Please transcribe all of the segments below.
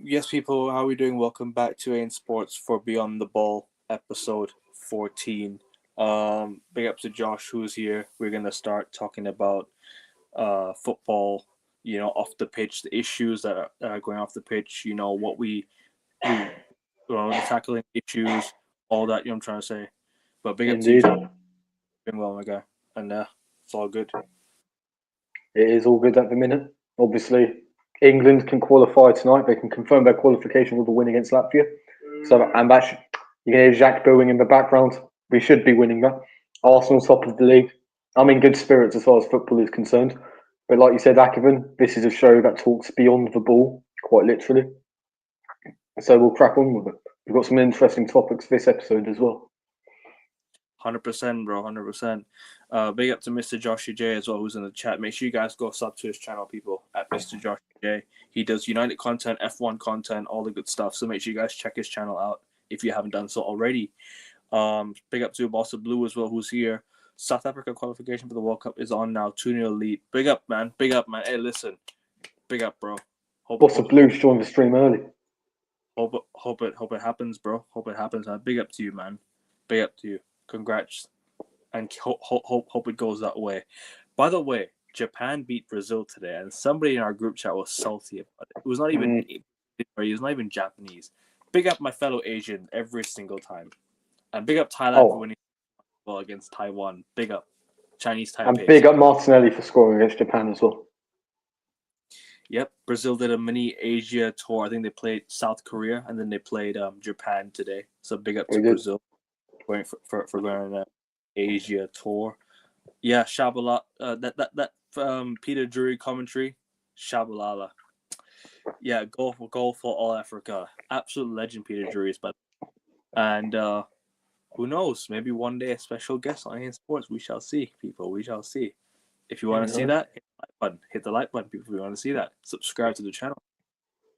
Yes, people, how are we doing? Welcome back to AIN Sports for Beyond the Ball, episode 14. Big up to Josh, who's here. We're gonna start talking about football. Off the pitch, the issues that are going off the pitch. What the tackling issues, all that. I'm trying to say. But big up to you, Indeed, Josh. Doing well, my guy, and it's all good. it is all good at the minute. Obviously, England can qualify tonight. They can confirm their qualification with a win against Latvia. You can hear Jack booing in the background. We should be winning that. Arsenal top of the league. I'm in good spirits as far as football is concerned. But like you said, Akivan, this is a show that talks beyond the ball, quite literally. So we'll crack on with it. We've got some interesting topics this episode as well. 100%, bro. 100%. Big up to Mr. Joshua J as well, who's in the chat. Make sure you guys go sub to his channel, people, at Mr. Joshua J. He does United content, F1 content, all the good stuff. So make sure you guys check his channel out if you haven't done so already. Big up to Bossa Blue as well, who's here. South Africa qualification for the World Cup is on now. 2-0 lead. Big up, man. Big up, man. Hey, listen. Big up, bro. Bossa Blues joined the stream early. Hope it happens, bro. Hope it happens, man. Big up to you, man. Big up to you. Congrats, and hope it goes that way. By the way, Japan beat Brazil today, and somebody in our group chat was salty about it. It was not even he was not even Japanese. Big up my fellow Asian every single time, and big up Thailand for winning well against Taiwan. Big up Chinese Taipei. And big up Martinelli for scoring against Japan as well. Yep, Brazil did a mini Asia tour. I think they played South Korea, and then they played Japan today. So big up to Brazil. Going for going on an Asia tour. Yeah, Shabalala. That Peter Drury commentary. Shabalala. Yeah, goal for all Africa. Absolute legend, Peter Drury is, but and who knows? Maybe one day a special guest on AIN Sports. We shall see, people. We shall see. If you want to see that, hit the like button. Hit the like button, people. If you want to see that, subscribe to the channel.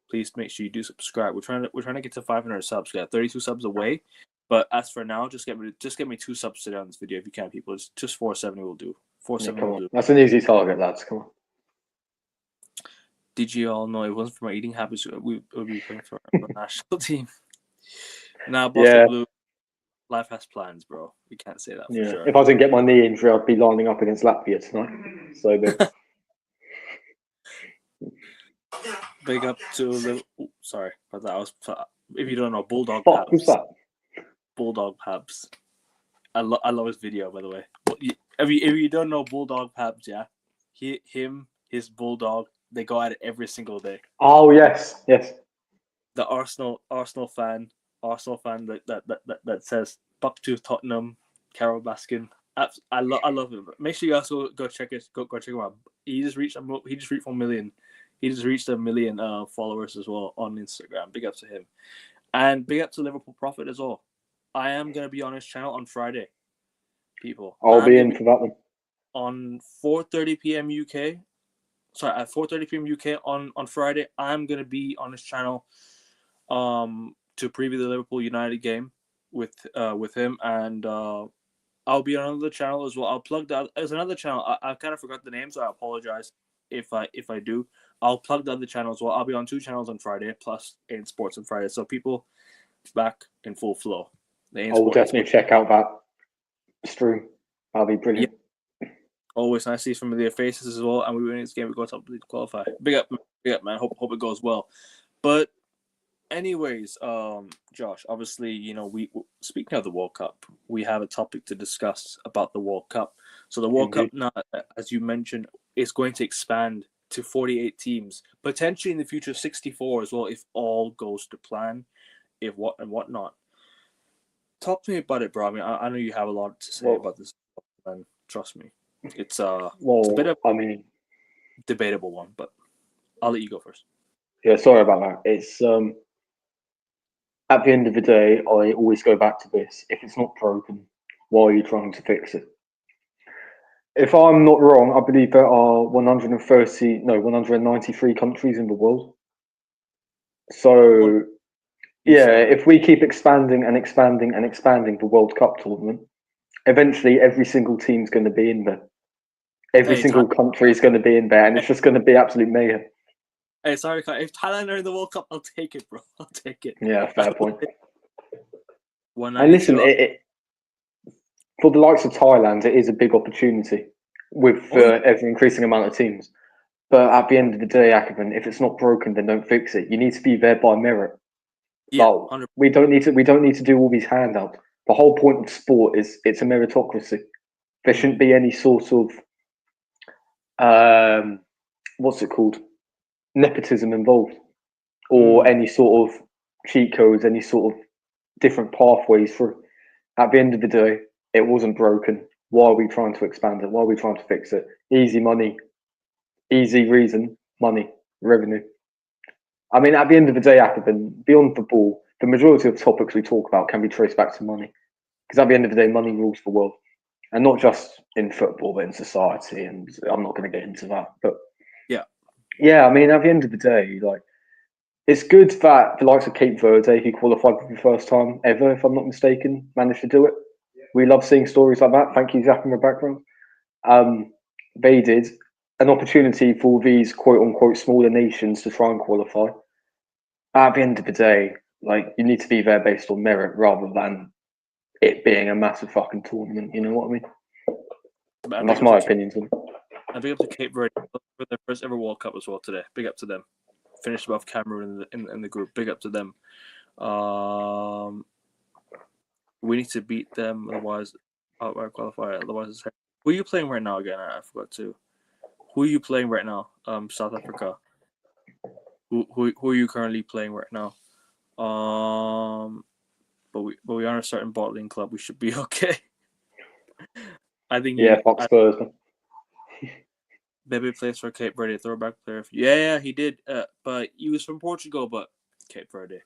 Please make sure you do subscribe. We're trying to get to 500 subs. We got 32 subs away. But as for now, just get me 2 subs today on this video if you can, people. It's just 470 will do. 470 will do. That's an easy target, lads. Come on. Did you all know it wasn't for my eating habits? We would be playing for the national team. Now, Boston Blue, life has plans, bro. We can't say that for sure. If I didn't get my knee injury, I'd be lining up against Latvia tonight. So big up to sorry, but that was if you don't know Bulldog Pabs. Who's that? Bulldog Pabs. I love his video, by the way. If you don't know Bulldog Pabs, yeah, his Bulldog, they go at it every single day. Oh yes. The Arsenal fan that says "Buck to Tottenham," Carol Baskin. I love him. Make sure you guys go check it. Go check him out. He just reached 1 million. He just reached 1 million followers as well on Instagram. Big up to him, and big up to Liverpool Prophet as well. I am gonna be on his channel on Friday, people. I'll be in for that one. On 4:30 p.m. UK. Sorry, at 4:30 p.m. UK on Friday, I'm gonna be on his channel, to preview the Liverpool United game with him, and I'll be on another channel as well. I'll plug that as another channel. I kind of forgot the name, so I apologize if I do. I'll plug the other channel as well. I'll be on 2 channels on Friday plus AIN Sports on Friday, so people back in full flow. I'll definitely check out that stream. That'll be brilliant. Yeah. Always nice to see familiar faces as well. And we win this game, we go top to qualify. Big up, man. Hope it goes well. But anyways, Josh, obviously, we speaking of the World Cup, we have a topic to discuss about the World Cup. So the World Cup now, as you mentioned, is going to expand to 48 teams, potentially in the future 64 as well, if all goes to plan, if what and whatnot. Talk to me about it, bro. I mean, I know you have a lot to say about this, and trust me, it's a bit of debatable one, but I'll let you go first. Yeah, sorry about that. It's at the end of the day, I always go back to this. If it's not broken, why are you trying to fix it? If I'm not wrong, I believe there are 193 countries in the world. So, if we keep expanding and expanding and expanding the World Cup tournament, eventually every single team's going to be in there. Every single country is going to be in there, and it's just going to be absolute mayhem. Hey, sorry, if Thailand are in the World Cup, I'll take it, bro. I'll take it. Yeah, fair point. And 192. listen, for the likes of Thailand, it is a big opportunity with every increasing amount of teams. But at the end of the day, Akabin, if it's not broken, then don't fix it. You need to be there by merit. Yeah, Like, we don't need to do all these handouts. The whole point of sport is it's a meritocracy. There shouldn't be any sort of what's it called, nepotism involved, or any sort of cheat codes, any sort of different pathways through. At the end of the day, it wasn't broken. Why are we trying to expand it? Why are we trying to fix it? Easy money, easy reason, money, revenue. I mean, at the end of the day, Akabin, beyond the ball, the majority of topics we talk about can be traced back to money. Because at the end of the day, money rules the world. And not just in football, but in society. And I'm not going to get into that. But yeah, I mean, at the end of the day, like, it's good that the likes of Cape Verde, who qualified for the first time ever, if I'm not mistaken, managed to do it. We love seeing stories like that. Thank you, Zach, in the background. They did an opportunity for these quote unquote smaller nations to try and qualify. At the end of the day, like, you need to be there based on merit rather than it being a massive fucking tournament. You know what I mean? And that's my opinion. And big up to Cape Verde for their first ever World Cup as well today. Big up to them. Finished above Cameroon in the group. Big up to them. We need to beat them, otherwise outright qualify. Otherwise, who are you playing right now again? I forgot to. Who are you playing right now? South Africa. Who are you currently playing right now? But we are a certain bottling club. We should be okay. I think fuck Spurs. Bebe plays for Cape Verde, throwback player. Yeah, he did. But he was from Portugal, but Cape Verde.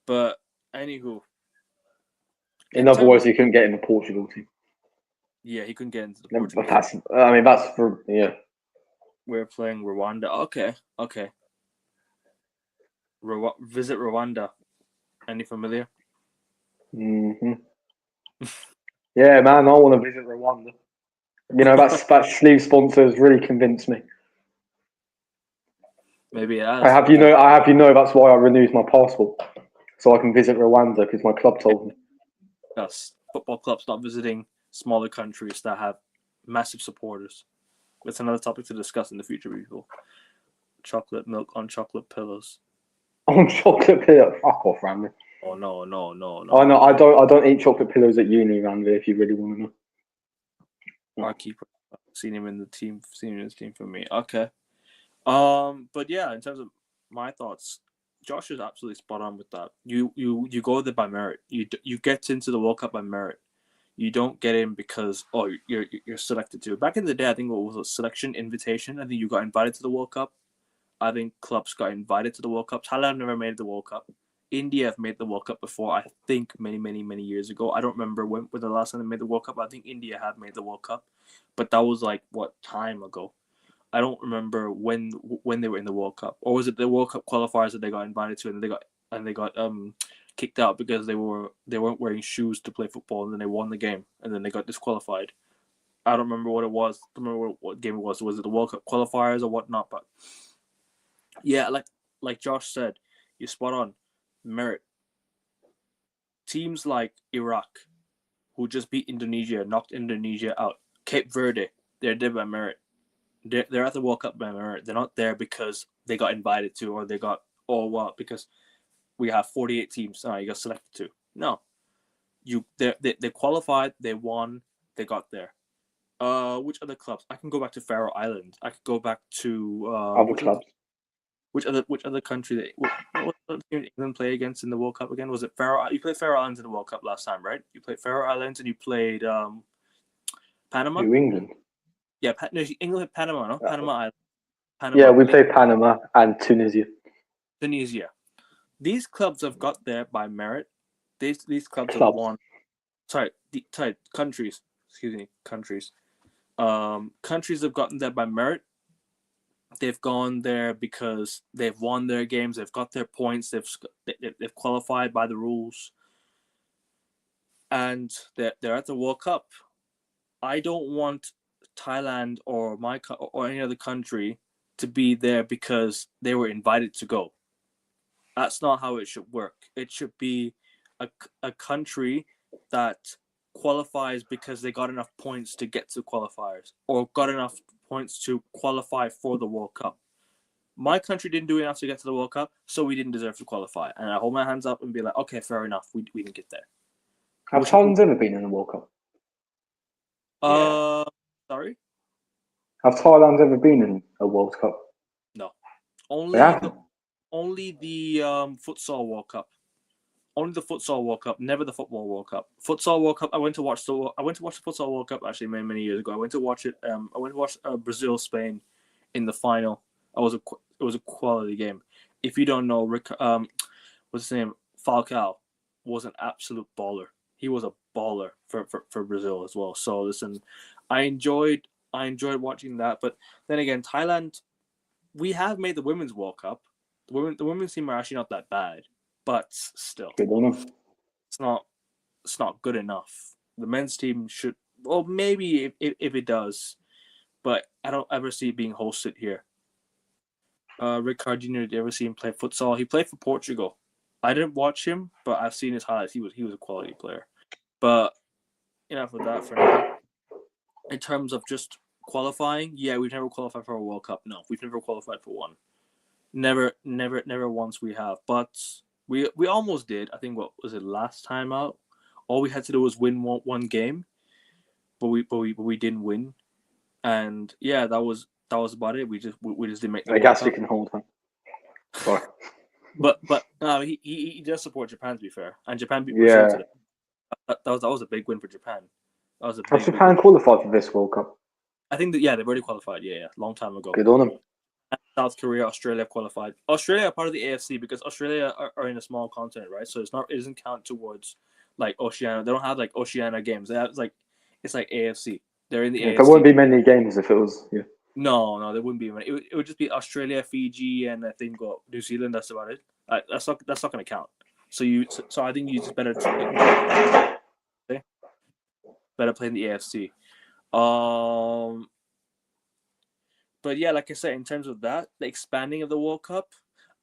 But anywho, in other words, he couldn't get in the Portugal team. Yeah, he couldn't get into the Portugal team. I mean, that's for We're playing Rwanda. Okay. Visit Rwanda. Any familiar? Mm-hmm. Yeah, man, I want to visit Rwanda. You know, that sleeve sponsor has really convinced me. Maybe it has. I have you know that's why I renewed my passport, so I can visit Rwanda because my club told me. Yes, football clubs not visiting smaller countries that have massive supporters. That's another topic to discuss in the future, people. Chocolate milk on chocolate pillows. On chocolate pillows? Fuck off, Randy. Oh no. Oh no, I don't eat chocolate pillows at uni, Randy. If you really want to know. Our keeper, seen him in the team for me. Okay. But yeah, in terms of my thoughts, Josh is absolutely spot on with that. You go there by merit. You get into the World Cup by merit. You don't get in because you're selected to. Back in the day, I think it was a selection invitation. I think you got invited to the World Cup. I think clubs got invited to the World Cup. Thailand never made the World Cup. India have made the World Cup before. I think many years ago. I don't remember when the last time they made the World Cup. I think India have made the World Cup, but that was like what time ago. I don't remember when they were in the World Cup, or was it the World Cup qualifiers that they got invited to and they got kicked out because they weren't wearing shoes to play football, and then they won the game and then they got disqualified. I don't remember what it was. I don't remember what game it was. Was it the World Cup qualifiers or whatnot? But yeah, like Josh said, you're spot on. Merit. Teams like Iraq, who just beat Indonesia, knocked Indonesia out. Cape Verde, they're there by merit. They're at the World Cup by merit. They're not there because they got invited to or they got because we have 48 teams. You got selected to. No, they qualified. They won. They got there. Which other clubs? I can go back to Faroe Islands. I could go back to other clubs. Which other country? What did England play against in the World Cup again? Was it Faroe? You played Faroe Islands in the World Cup last time, right? You played Faroe Islands and you played Panama. New England. Yeah, England had Panama, no? Panama Island. Yeah, we played Panama and Tunisia. These clubs have got there by merit. These clubs have won. Countries. Excuse me, countries. Countries have gotten there by merit. They've gone there because they've won their games. They've got their points. They've qualified by the rules, and they're at the World Cup. I don't want Thailand or any other country to be there because they were invited to go. That's not how it should work. It should be a country that qualifies because they got enough points to get to qualifiers or got enough points to qualify for the World Cup. My country didn't do enough to get to the World Cup, so we didn't deserve to qualify. And I hold my hands up and be like, okay, fair enough. We didn't get there. Have Thailand ever been in the World Cup? Sorry? Have Thailand ever been in a World Cup? No. They haven't. Only the futsal World Cup. Only the futsal World Cup, never the football World Cup. Futsal World Cup. I went to watch the futsal World Cup actually many years ago. I went to watch it. I went to watch Brazil Spain in the final. It was a quality game. If you don't know, Rick, what's his name? Falcao was an absolute baller. He was a baller for Brazil as well. So listen, I enjoyed watching that. But then again, Thailand, we have made the Women's World Cup. The women's team are actually not that bad, but still, Good on them. it's not good enough. The men's team should, well, maybe if it does, but I don't ever see it being hosted here. Rick Cardinho, did you ever see him play futsal? He played for Portugal. I didn't watch him, but I've seen his highlights. He was a quality player. But enough of that for now. In terms of just qualifying, yeah, we've never qualified for a World Cup. No, we've never qualified for one. Never once we have. But we almost did. I think, what was it, last time out? All we had to do was win one game, but we didn't win. And yeah, that was about it. We just didn't make the I guess we can hold him. Sorry. But he does support Japan, to be fair, and Japan beat Brazil today. That was a big win for Japan. That was a big. Has Japan qualified for this World Cup? I think that they've already qualified. Yeah, long time ago. Good on them. South Korea, Australia qualified. Australia are part of the AFC because Australia are in a small continent, right? So it doesn't count towards like Oceania. They don't have like Oceania games. They have it's like AFC. They're in the AFC. There wouldn't be many games if it was. Yeah. No, there wouldn't be many. It would just be Australia, Fiji, and I think New Zealand. That's about it. That's not going to count. So I think you just better play in the AFC. But yeah, like I said, in terms of that, the expanding of the World Cup,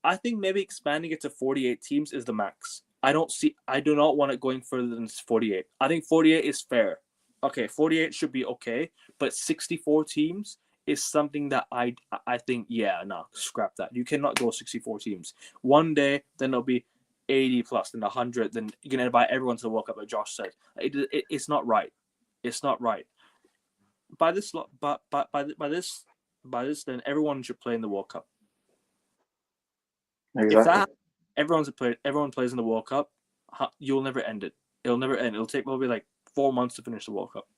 I think maybe expanding it to 48 teams is the max. I do not want it going further than 48. I think 48 is fair. Okay, 48 should be okay, but 64 teams is something that I think, scrap that. You cannot go 64 teams. One day, then there'll be 80 plus, then 100, then you're going to invite everyone to the World Cup, like Josh said. It's not right. It's not right. By this, then everyone should play in the World Cup. Exactly. If everyone plays in the World Cup, you'll never end it. It'll never end. It'll take probably like 4 months to finish the World Cup.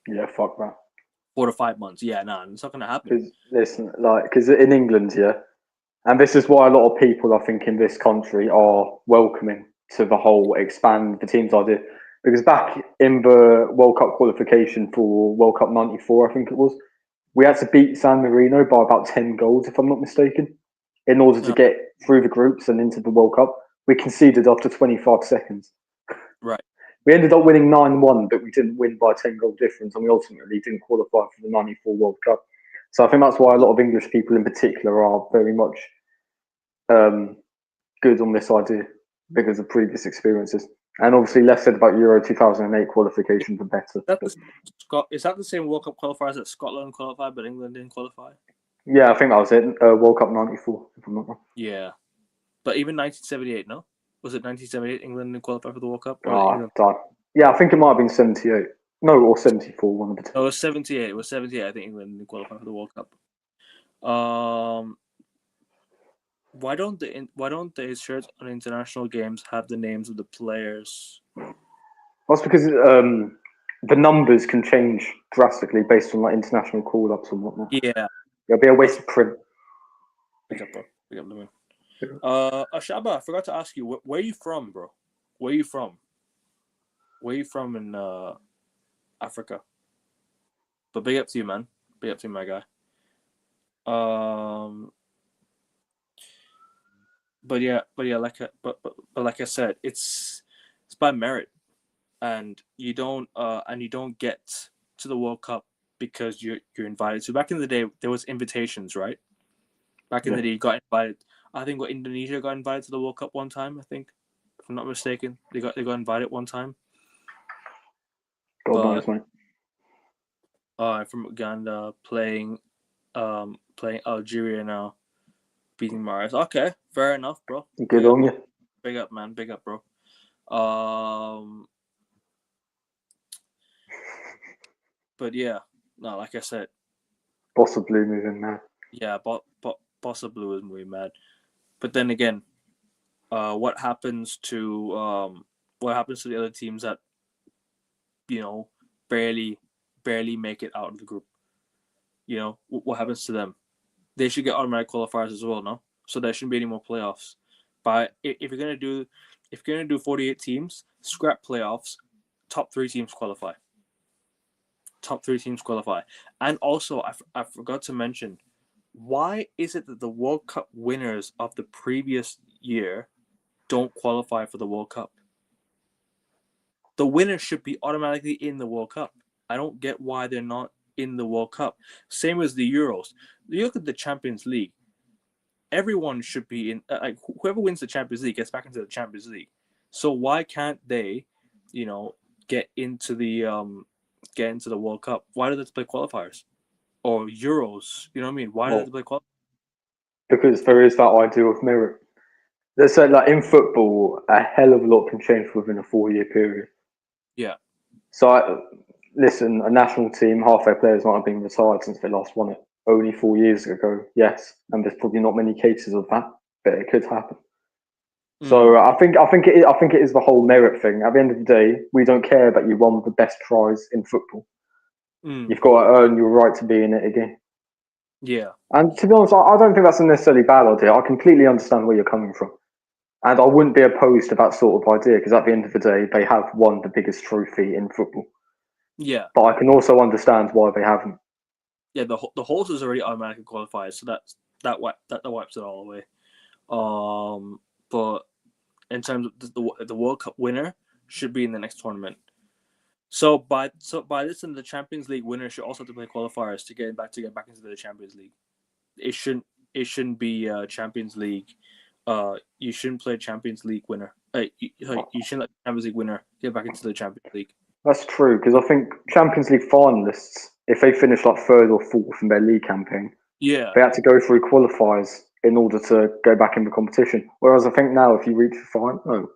Yeah, fuck that. 4 to 5 months. Yeah, it's not going to happen. Because in England, and this is why a lot of people, I think, in this country are welcoming to the whole expand the teams idea. Because back in the World Cup qualification for World Cup 94, I think it was, we had to beat San Marino by about 10 goals, if I'm not mistaken, in order to get through the groups and into the World Cup. We conceded after 25 seconds. Right. We ended up winning 9-1, but we didn't win by 10-goal difference, and we ultimately didn't qualify for the 94 World Cup. So I think that's why a lot of English people in particular are very much good on this idea because of previous experiences. And obviously less said about Euro 2008 qualification, the better. Is that the same World Cup qualifiers that Scotland qualified but England didn't qualify? Yeah, I think that was it. World Cup 94, if I'm not wrong. Yeah. But even 1978, no? Was it 1978 England didn't qualify for the World Cup? Yeah, I think it might have been 78. No, or 74, one of the two. No, it was 78. It was 78, I think England didn't qualify for the World Cup. Why don't the shirts on international games have the names of the players? That's because the numbers can change drastically based on like international call-ups and whatnot. Yeah. It'll be a waste of print. Pick up, bro. Pick up the win. Ashaba, I forgot to ask you, where are you from, bro? Where are you from? Where are you from in Africa? But big up to you, man. Big up to you, my guy. But like I said, it's by merit, and you don't get to the World Cup because you're invited. So back in the day, there was invitations, right? Back in the day, got invited. I think Indonesia got invited to the World Cup one time. I think, if I'm not mistaken, they got invited one time. God knows, mate. From Uganda playing Algeria now, beating Maris. Okay, fair enough, bro. Good on you. Big up, man. Big up, bro. But yeah, no, like I said, Boss of Blue moving mad. Yeah, Boss of Blue is moving mad. But then again, what happens to the other teams that barely make it out of the group? What happens to them? They should get automatic qualifiers as well, no? So there shouldn't be any more playoffs. But if you're gonna do 48 teams, scrap playoffs. Top 3 teams qualify. And also, I forgot to mention, why is it that the World Cup winners of the previous year don't qualify for the World Cup? The winners should be automatically in the World Cup. I don't get why they're not in the World Cup. Same as the Euros. You look at the Champions League. Everyone should be in. Whoever wins the Champions League gets back into the Champions League. So why can't they, get into the World Cup? Why do they have to play qualifiers or Euros? You know what I mean? Why do they have to play qualifiers? Because there is that idea of merit. Let's say, like in football, a hell of a lot can change within a 4-year period. Yeah. So, listen, a national team, half their players might have been retired since they last won it only 4 years ago. Yes, and there's probably not many cases of that, but it could happen. So I think it is the whole merit thing. At the end of the day, we don't care that you won the best prize in football. You've got to earn your right to be in it again. Yeah. And to be honest, I don't think that's a necessarily bad idea. I completely understand where you're coming from. And I wouldn't be opposed to that sort of idea because at the end of the day, they have won the biggest trophy in football. Yeah. But I can also understand why they haven't. Yeah, the horse is already automatically qualified, so that wipes it all away. But in terms of the World Cup winner should be in the next tournament. So by this, the Champions League winner should also have to play qualifiers to get back into the Champions League. It shouldn't be Champions League. You shouldn't play Champions League winner. You shouldn't let Champions League winner get back into the Champions League. That's true because I think Champions League finalists, if they finish like 3rd or 4th in their league campaign, yeah, they had to go through qualifiers in order to go back in the competition. Whereas I think now, if you reach the final,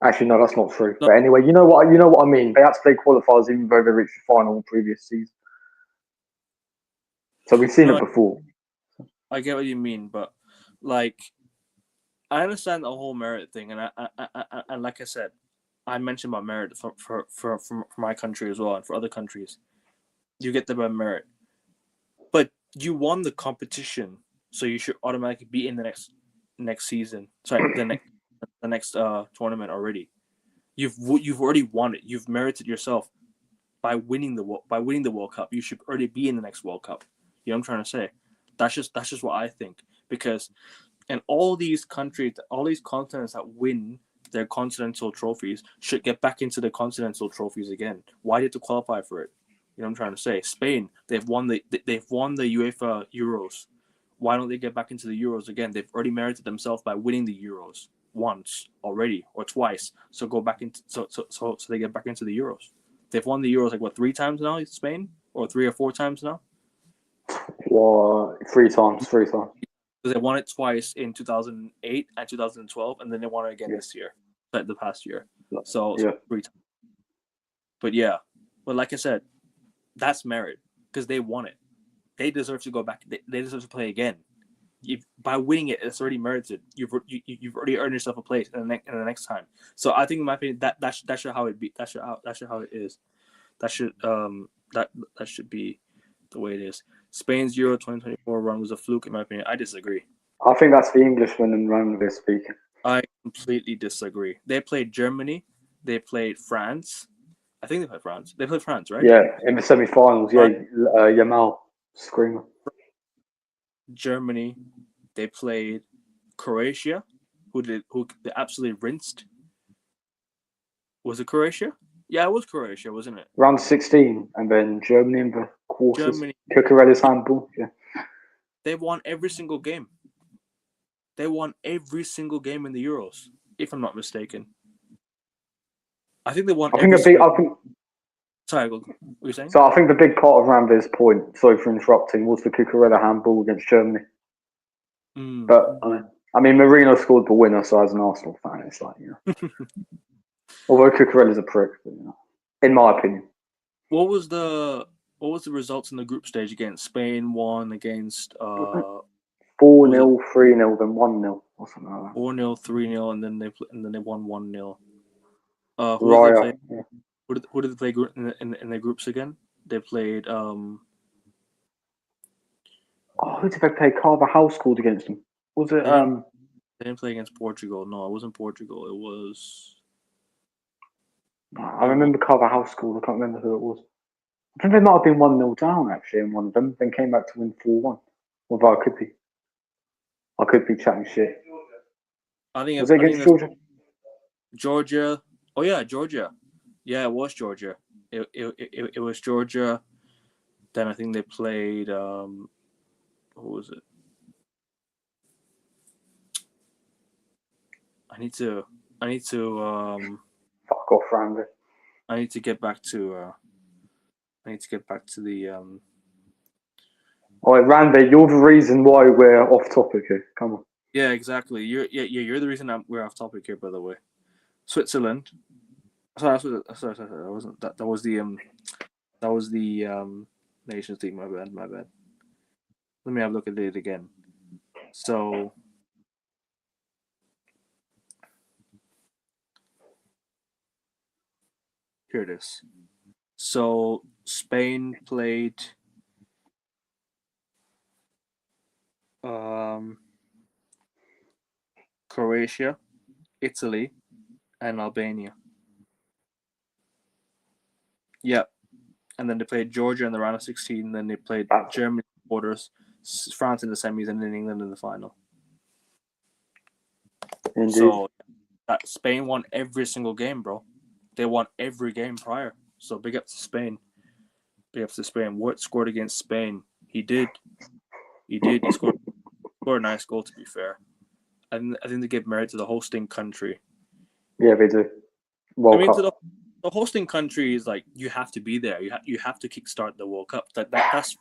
actually no, that's not true. No. But anyway, you know what I mean. They had to play qualifiers even though they reached the final in the previous season. So we've seen it before. I get what you mean, but like, I understand the whole merit thing, and I like I said, I mentioned about merit for my country as well, and for other countries, you get the merit, but you won the competition, so you should automatically be in the next season. Sorry, the next tournament already. You've already won it. You've merited yourself by winning the World Cup. You should already be in the next World Cup. You know what I'm trying to say? That's just what I think, because and all these countries, all these continents that win their continental trophies should get back into the continental trophies again. Why did they qualify for it? You know what I'm trying to say? Spain, they've won the UEFA Euros. Why don't they get back into the Euros again? They've already merited themselves by winning the Euros once already or twice. So go back into so they get back into the Euros. They've won the Euros like 3 times now, Spain, or 3 or 4 times now. Well, 3 times. They won it twice in 2008 and 2012, and then they won it again this year, the past year. So 3 times. But like I said, that's merit because they won it. They deserve to go back. They deserve to play again. By winning it, it's already merited. You've already earned yourself a place in the next time. So I think, in my opinion, that should how it be. That should how it is. That should be the way it is. Spain's Euro 2024 run was a fluke, in my opinion. I disagree. I think that's the Englishman and Roman they're speaking. I completely disagree. They played Germany. They played France. I think they played France. They played France, right? Yeah, in the semi-finals. Yeah, Yamal screamer. Germany. They played Croatia, who they absolutely rinsed. Was it Croatia? Yeah, it was Croatia, wasn't it? Round 16, and then Germany in the quarters. Germany. Cucurella's handball. Yeah. They won every single game. they won every single game in the Euros, if I'm not mistaken. I think they won. Sorry, what were you saying? So I think the big part of Ranveer's point, sorry for interrupting, was the Cucurella handball against Germany. But I mean, Marino scored the winner, so as an Arsenal fan, it's like, you know. Although Cucurella's a prick, but, you know, in my opinion. What was the results in the group stage against Spain? Won against 4-0, 3-0, then 1-0 or something like that. 4-0, 3-0, and then they won 1-0. Who did they play in their groups again? They played. Who did they play? Carvajal scored against them. Was it? They didn't play against Portugal. No, it wasn't Portugal. It was. I remember Carvajal scored. I can't remember who it was. I think they might have been 1-0 down actually in one of them, then came back to win 4-1. Although I could be chatting shit. Was it against Georgia? Georgia. Oh yeah, Georgia. Yeah, it was Georgia. It was Georgia. Then I think they played. Who was it? I need to. Fuck off, Randy. I need to get back to. The. All right, Randy, you're the reason why we're off topic here. Come on. Yeah, exactly. You're the reason we're off topic here. By the way, Switzerland. Sorry, that wasn't that. That was the nations team. My bad. Let me have a look at it again. So. Here it is. So Spain played Croatia, Italy, and Albania. Yep. And then they played Georgia in the round of 16. Then they played Germany in the quarters, France in the semis, and then England in the final. Indeed. So Spain won every single game, bro. They won every game prior. So big up to Spain. Wirt scored against Spain. He did. He scored a nice goal, to be fair. And I think they give merit to the hosting country. Yeah, they do. The hosting country is like, you have to be there. You have to kickstart the World Cup. That's.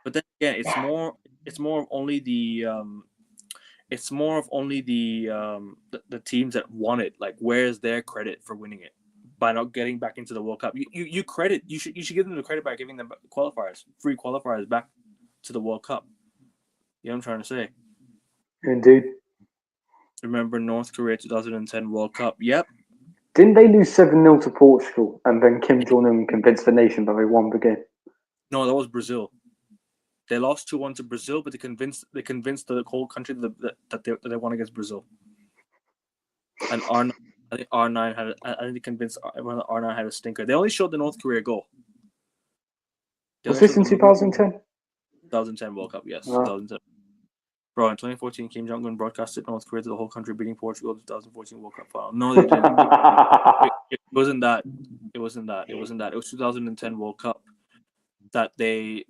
But then again, it's more of only the teams that won it. Like, where's their credit for winning it by not getting back into the World Cup? You should give them the credit by giving them free qualifiers back to the World Cup. You know what I'm trying to say? Indeed. Remember North Korea 2010 World Cup? Yep. Didn't they lose 7-0 to Portugal and then Kim Jong-un convinced the nation that they won the game? No, that was Brazil. They lost 2-1 to Brazil, but they convinced the whole country that they won against Brazil. And I think they convinced everyone that R9 had a stinker. They only showed the North Korea goal. Was this in 2010? 2010 World Cup, yes. 2010. Bro, in 2014, Kim Jong-un broadcasted North Korea to the whole country, beating Portugal in the 2014 World Cup final. No, they didn't. It wasn't that. It was 2010 World Cup that they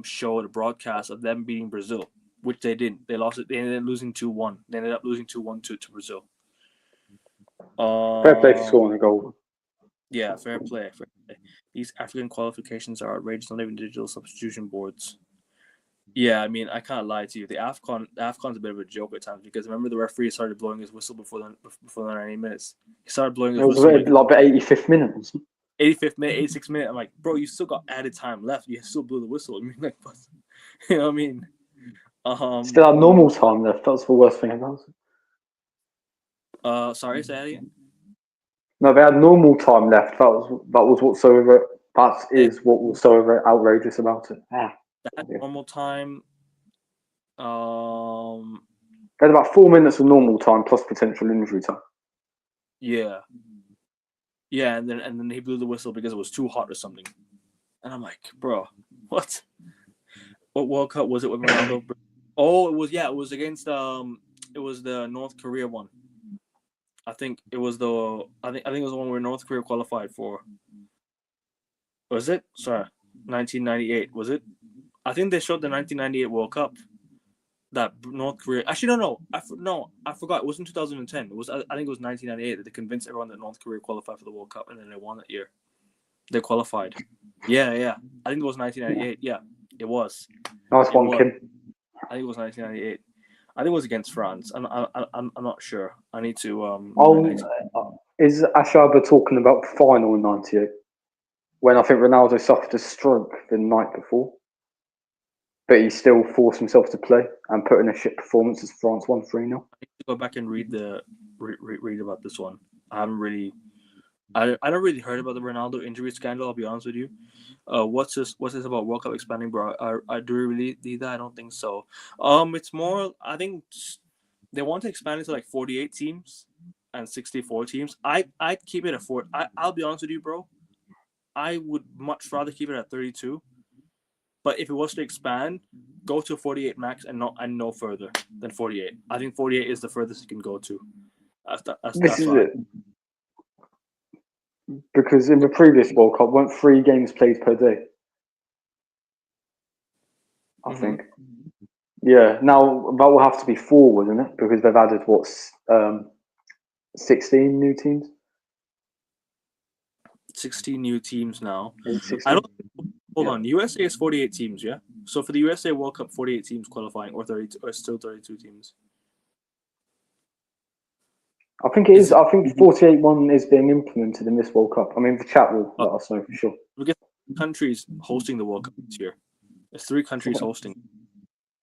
showed a broadcast of them beating Brazil, which they didn't. They lost it. They ended up losing 2-1. They ended up losing 2-1 to Brazil. Fair play for scoring a goal. Yeah, fair play. These African qualifications are outrageous, not even digital substitution boards. Yeah, I mean, I can't lie to you. The AFCON's a bit of a joke at times because remember the referee started blowing his whistle before the 90 minutes. He started blowing his whistle like the 85th minute. 85th minute, 86th minute. I'm like, bro, you still got added time left. You still blew the whistle. I mean, like, you know what I mean? Still had normal time left. That's the worst thing about it. Sorry, say that again. No, they had normal time left. That was whatsoever. That is what was so outrageous about it. That normal time. They had about 4 minutes of normal time plus potential injury time. Yeah. Yeah, and then he blew the whistle because it was too hot or something. And I'm like, bro, what? What World Cup was it with Ronaldo? Oh, it was against it was the North Korea one. I think it was the one where North Korea qualified for. Was it? Sorry, 1998. Was it? I think they showed the 1998 World Cup. that North Korea. Actually, no. I forgot. It wasn't 2010. It was. I think it was 1998 that they convinced everyone that North Korea qualified for the World Cup, and then they won that year. They qualified. Yeah. I think it was 1998. Yeah, it was. Nice one, Kim. I think it was 1998. I think it was against France. I'm not sure. I need to. Is Ashaba talking about the final in '98 when I think Ronaldo suffered a stroke the night before, but he still forced himself to play and put in a shit performance as France won 3-0. I need to go back and read about this one. I haven't really. I don't really heard about the Ronaldo injury scandal. I'll be honest with you. What's this about World Cup expanding, bro? I do we really need that? I don't think so. It's more. I think they want to expand it to like 48 teams and 64 teams. I'd keep it at 4. I'll be honest with you, bro. I would much rather keep it at 32. But if it was to expand, go to 48 max and no further than 48. I think 48 is the furthest you can go to. This is it. Because in the previous World Cup, weren't 3 games played per day? I think. Yeah, now that will have to be 4, wouldn't it? Because they've added 16 new teams. 16 new teams now. I don't. Hold on. USA is 48 teams, yeah. So for the USA World Cup, 48 teams qualifying, or 32, or still 32 teams. I think it is. I think 48 one is being implemented in this World Cup. I mean, the chat will let us know for sure. We get countries hosting the World Cup this year. There's 3 countries hosting.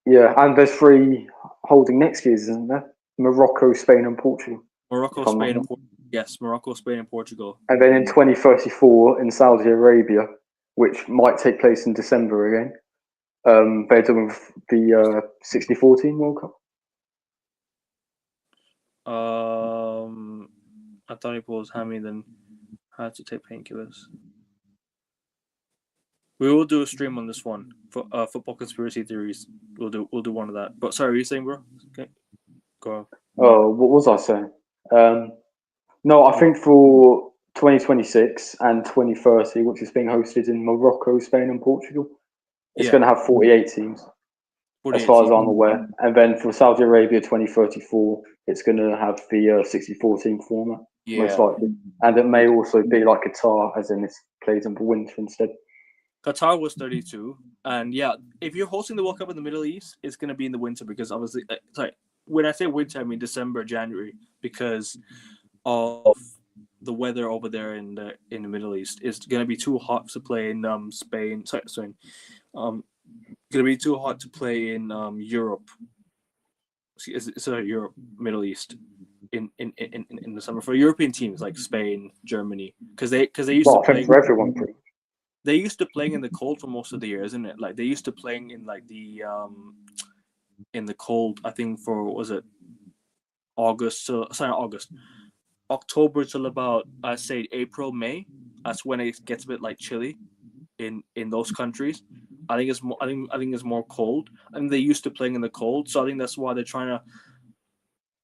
Yeah, and there's 3 holding next year, isn't there? Morocco, Spain, and Portugal. Morocco, Spain, and Portugal. Yes, Morocco, Spain, and Portugal. And then in 2034 in Saudi Arabia, which might take place in December again, they're doing the 64 team World Cup. Anthony Paul's hammy then had to take painkillers. We will do a stream on this one for football conspiracy theories. We'll do one of that. But sorry, what are you saying, bro? Okay, go on. Oh, what was I saying? No, I think for 2026 and 2030, which is being hosted in Morocco, Spain, and Portugal, it's going to have 48 teams. 48 as far as I'm aware. And then for Saudi Arabia 2034, it's going to have the 64 team format, most likely. And it may also be like Qatar, as in it's played in the winter instead. Qatar was 32. And yeah, if you're hosting the World Cup in the Middle East, it's going to be in the winter because obviously, when I say winter, I mean December, January, because of the weather over there in the Middle East. It's going to be too hot to play in Spain. Going to be too hot to play in Europe. Europe, Middle East, in the summer for European teams like Spain, Germany, because they used to play for everyone. They used to playing in the cold for most of the year, isn't it? Like they used to playing in like the in the cold. I think for October till about I say April, May. That's when it gets a bit like chilly in those countries. I think it's more. I think it's more cold. I think they're used to playing in the cold, so I think that's why they're trying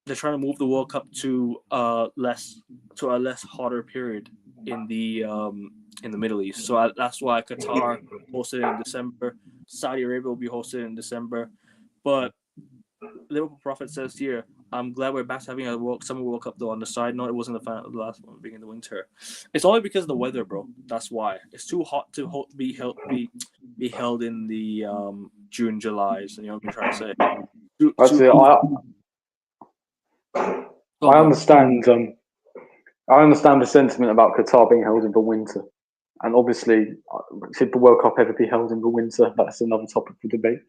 to move the World Cup to a less hotter period in the Middle East. So that's why Qatar hosted in December. Saudi Arabia will be hosted in December, but Liverpool Prophet says here, I'm glad we're back to having a summer World Cup though. On the side note, it wasn't the last one being in the winter. It's only because of the weather, bro. That's why it's too hot to be held in the June, July. So you know what I'm trying to say. I understand. I understand the sentiment about Qatar being held in the winter, and obviously, should the World Cup ever be held in the winter? That's another topic for debate.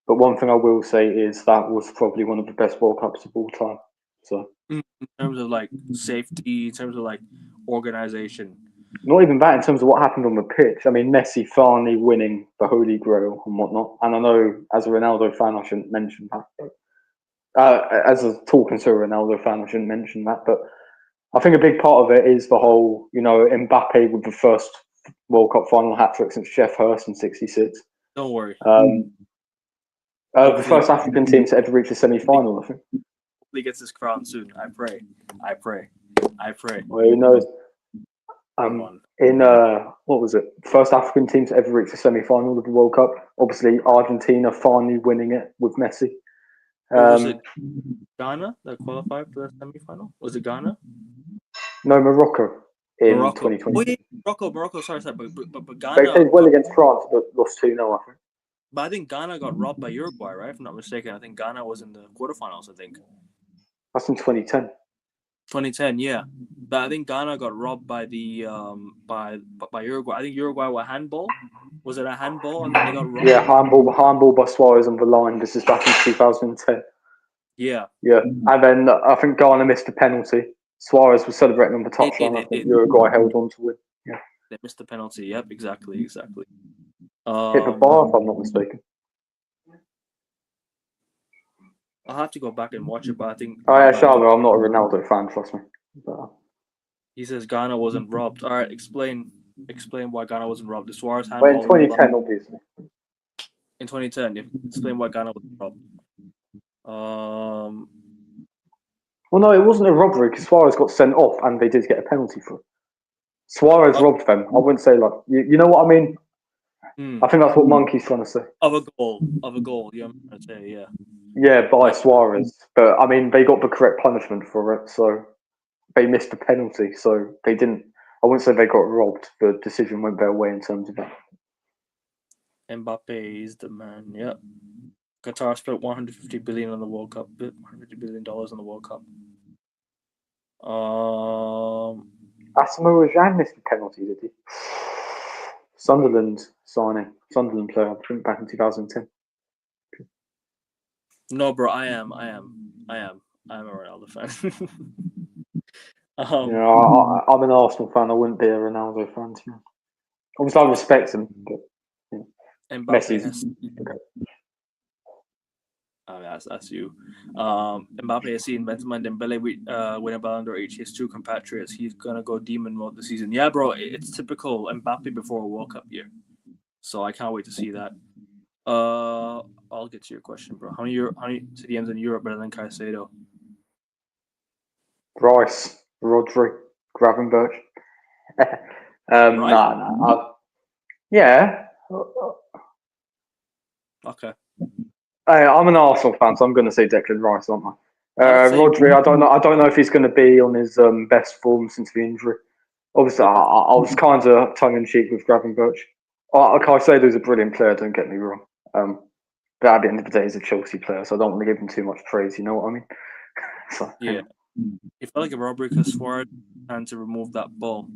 But one thing I will say is that was probably one of the best World Cups of all time. So, in terms of like safety, in terms of like organization, not even that. In terms of what happened on the pitch, I mean, Messi finally winning the Holy Grail and whatnot. And I know, as a Ronaldo fan, I shouldn't mention that. As a talking to a Ronaldo fan, I shouldn't mention that. But I think a big part of it is the whole, Mbappe with the first World Cup final hat trick since Jeff Hurst in '66. Don't worry. The first African team to ever reach a semi-final, I think. He gets his crown soon. I pray. Well, who knows? What was it? First African team to ever reach a semi-final of the World Cup. Obviously, Argentina finally winning it with Messi. Or was it Ghana that qualified for the semi-final? Was it Ghana? No, Morocco in Morocco. 2020. Oh, yeah, Morocco. Sorry, but They Ghana. played well against France, but lost 2-0, I think. But I think Ghana got robbed by Uruguay, right? If I'm not mistaken. I think Ghana was in the quarterfinals. I think That's in 2010. 2010. Yeah, but I think Ghana got robbed by the by Uruguay. I think Uruguay were handball. Was it a handball and then they got robbed? Yeah, handball by Suarez on the line. This is back in 2010. Yeah. Yeah, and then I think Ghana missed a penalty. Suarez was celebrating on the touchline. I think Uruguay held on to win. Yeah, they missed the penalty. Yep, exactly. hit the Um, bar if I'm not mistaken. I'll have to go back and watch it, but I think. Oh yeah, Charlotte. I'm not a Ronaldo fan, trust me. But, He says Ghana wasn't robbed. All right, explain why Ghana wasn't robbed. The Suarez but in handball 2010, obviously. in 2010. Explain why Ghana wasn't robbed. Well, no, it wasn't a robbery because Suarez got sent off and they did get a penalty for it. Suarez robbed them. I wouldn't say like you know what I mean. I think that's what Monkey's trying to say. Of a goal. Yeah, I'm trying to say, yeah. Yeah, by Suarez, but I mean they got the correct punishment for it, so they missed the penalty, so they didn't. I wouldn't say they got robbed. The decision went their way in terms of that. Mbappe is the man. Yep. Qatar spent 150 billion on the World Cup. $150 billion on the World Cup. Asamoah Gyan missed the penalty, did he? Sunderland signing. Sunderland player, I think back in 2010. No, bro, I am a Ronaldo fan. Yeah, I'm an Arsenal fan. I wouldn't be a Ronaldo fan. Too. Obviously, I respect him, but Mbappe has. Okay. That's you. Mbappe has seen Benzema and Dembele win a Ballon d'Or each. His two compatriots. He's gonna go demon mode this season. Yeah, bro, it's typical Mbappe before a World Cup year. So I can't wait to see that. I'll get to your question, bro. How many CDMs in Europe better than Caicedo? Rice, Rodri, Gravenberch. Nah. Yeah. Okay. I'm an Arsenal fan, so I'm going to say Declan Rice, aren't I? Rodri, I don't know if he's going to be on his best form since the injury. Obviously, I was kind of tongue in cheek with Gravenberch. Caicedo's a brilliant player. Don't get me wrong. But at the end of the day, he's a Chelsea player, so I don't want to give him too much praise. You know what I mean? So, yeah. It felt like a robbery because Suarez had to remove that ball.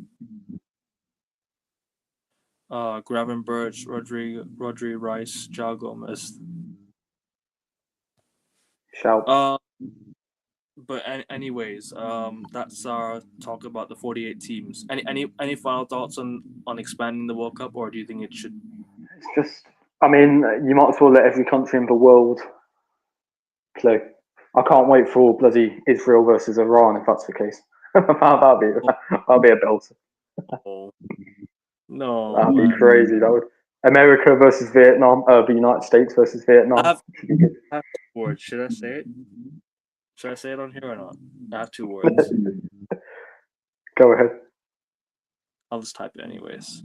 Gravenberch, Rodri, Rice, João Gomez. Shout. But anyways, that's our talk about the 48 teams. Any final thoughts on expanding the World Cup, or do you think it should? It's just, I mean, you might as well let every country in the world play. I can't wait for bloody Israel versus Iran if that's the case. that'll be a belter. No, that'd be crazy. That would. America versus Vietnam. The United States versus Vietnam. I have 2 words. Should I say it? Should I say it on here or not? I have 2 words. Go ahead. I'll just type it anyways.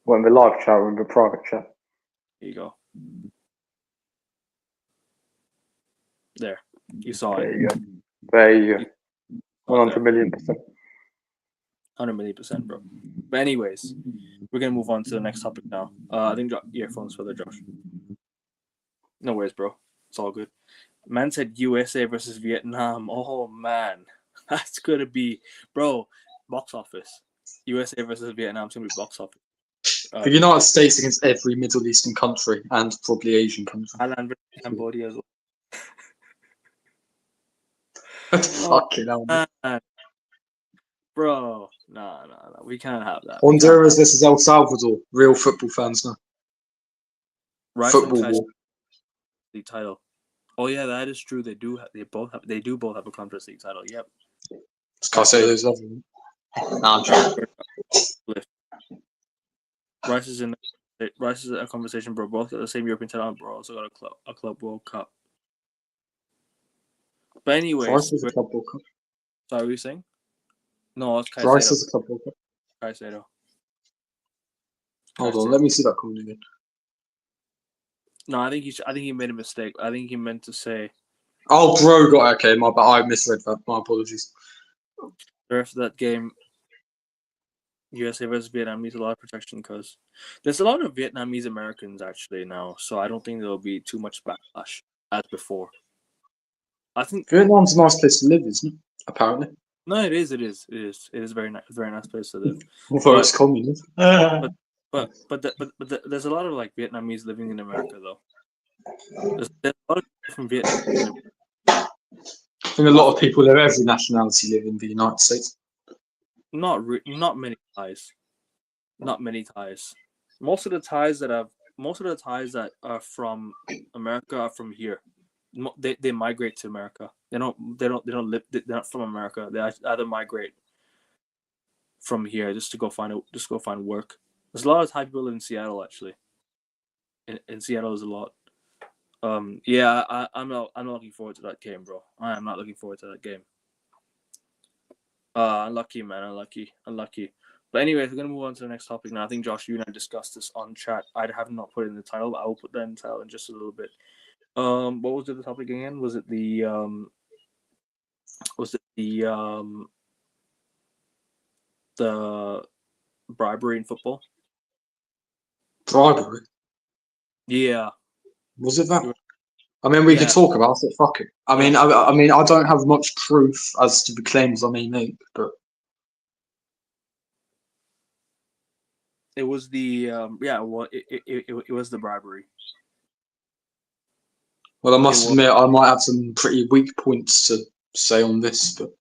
Well, in the live chat or in the private chat? Here you go. There. You saw there it. You go. There you go. 100 million %. 100 million%, bro. But anyways, we're going to move on to the next topic now. I think earphones for the Josh. No worries, bro. It's all good. Man said USA versus Vietnam. Oh, man. That's going to be... Bro, box office. USA versus Vietnam is going to be box office. The United States against every Middle Eastern country and probably Asian country. Thailand versus Cambodia as well. Fucking hell. Bro, no. We can't have that. Honduras versus El Salvador. Real football fans now. Right, football war. League title. Oh yeah, that is true. They do both have a Conference League title. Yep. Caicedo's lovely. Nah, I'm joking. Rice is in a conversation, bro. Both got the same European title, bro. Also got a club World Cup. But anyways, Rice is a club World Cup. Sorry, what were you saying? No, it's Caicedo. Rice is a club World Cup. Caicedo. Hold on, let me see that comment again. No, I think he made a mistake. I think he meant to say Oh, bro, got okay. My bad. I misread that. My apologies. the rest of that game, USA versus Vietnam needs a lot of protection because there's a lot of Vietnamese Americans actually now, so I don't think there'll be too much backlash as before. I think Vietnam's a nice place to live, isn't it? Apparently. no, it is a very nice place to live. Although it's communist. But there's a lot of like Vietnamese living in America though. There's a lot of people from Vietnam. I think a lot of people of every nationality live in the United States. Not many Thais. Not many Thais. Most of the Thais that are from America are from here. They migrate to America. They don't live. They're not from America. They either migrate from here just to go find work. There's a lot of Thai people in Seattle actually. In Seattle, there's a lot. Yeah, I'm not looking forward to that game, bro. I am not looking forward to that game. Unlucky, man. Unlucky. But anyways, we're gonna move on to the next topic now. I think Josh, you and I discussed this on chat. I have not put it in the title, but I will put that in the title in just a little bit. What was the topic again? Was it the bribery in football? Bribery? Yeah. Was it that? I mean, we could talk about it. Fuck it. I mean, I don't have much proof as to the claims I may make, but it was the it was the bribery. Well, I must admit, I might have some pretty weak points to say on this, but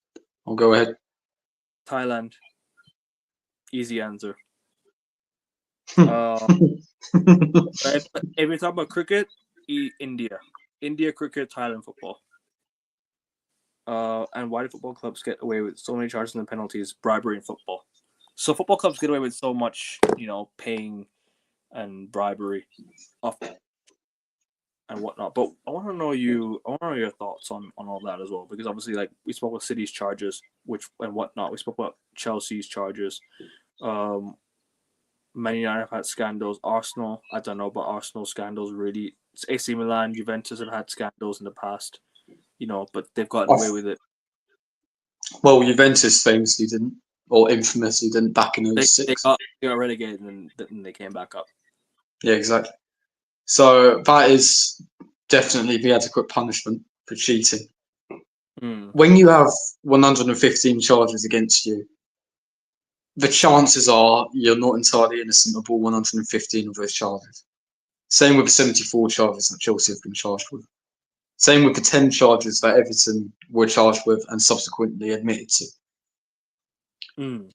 I'll go ahead. Thailand. Easy answer. If we talk about cricket, India. India cricket, Thailand football. And why do football clubs get away with so many charges and penalties? Bribery in football. So football clubs get away with so much, paying and bribery and whatnot. But I want to know your thoughts on all that as well, because obviously, like, we spoke about City's charges, and whatnot. We spoke about Chelsea's charges. Man United have had scandals. Arsenal, I don't know about Arsenal scandals really. AC Milan, Juventus have had scandals in the past, but they've gotten away with it. Well, Juventus famously didn't, or infamously didn't, back in 06. They got relegated and then they came back up. Yeah, exactly. So that is definitely the adequate punishment for cheating. When you have 115 charges against you, the chances are you're not entirely innocent of all 115 of those charges. Same with the 74 charges that Chelsea have been charged with. Same with the 10 charges that Everton were charged with and subsequently admitted to.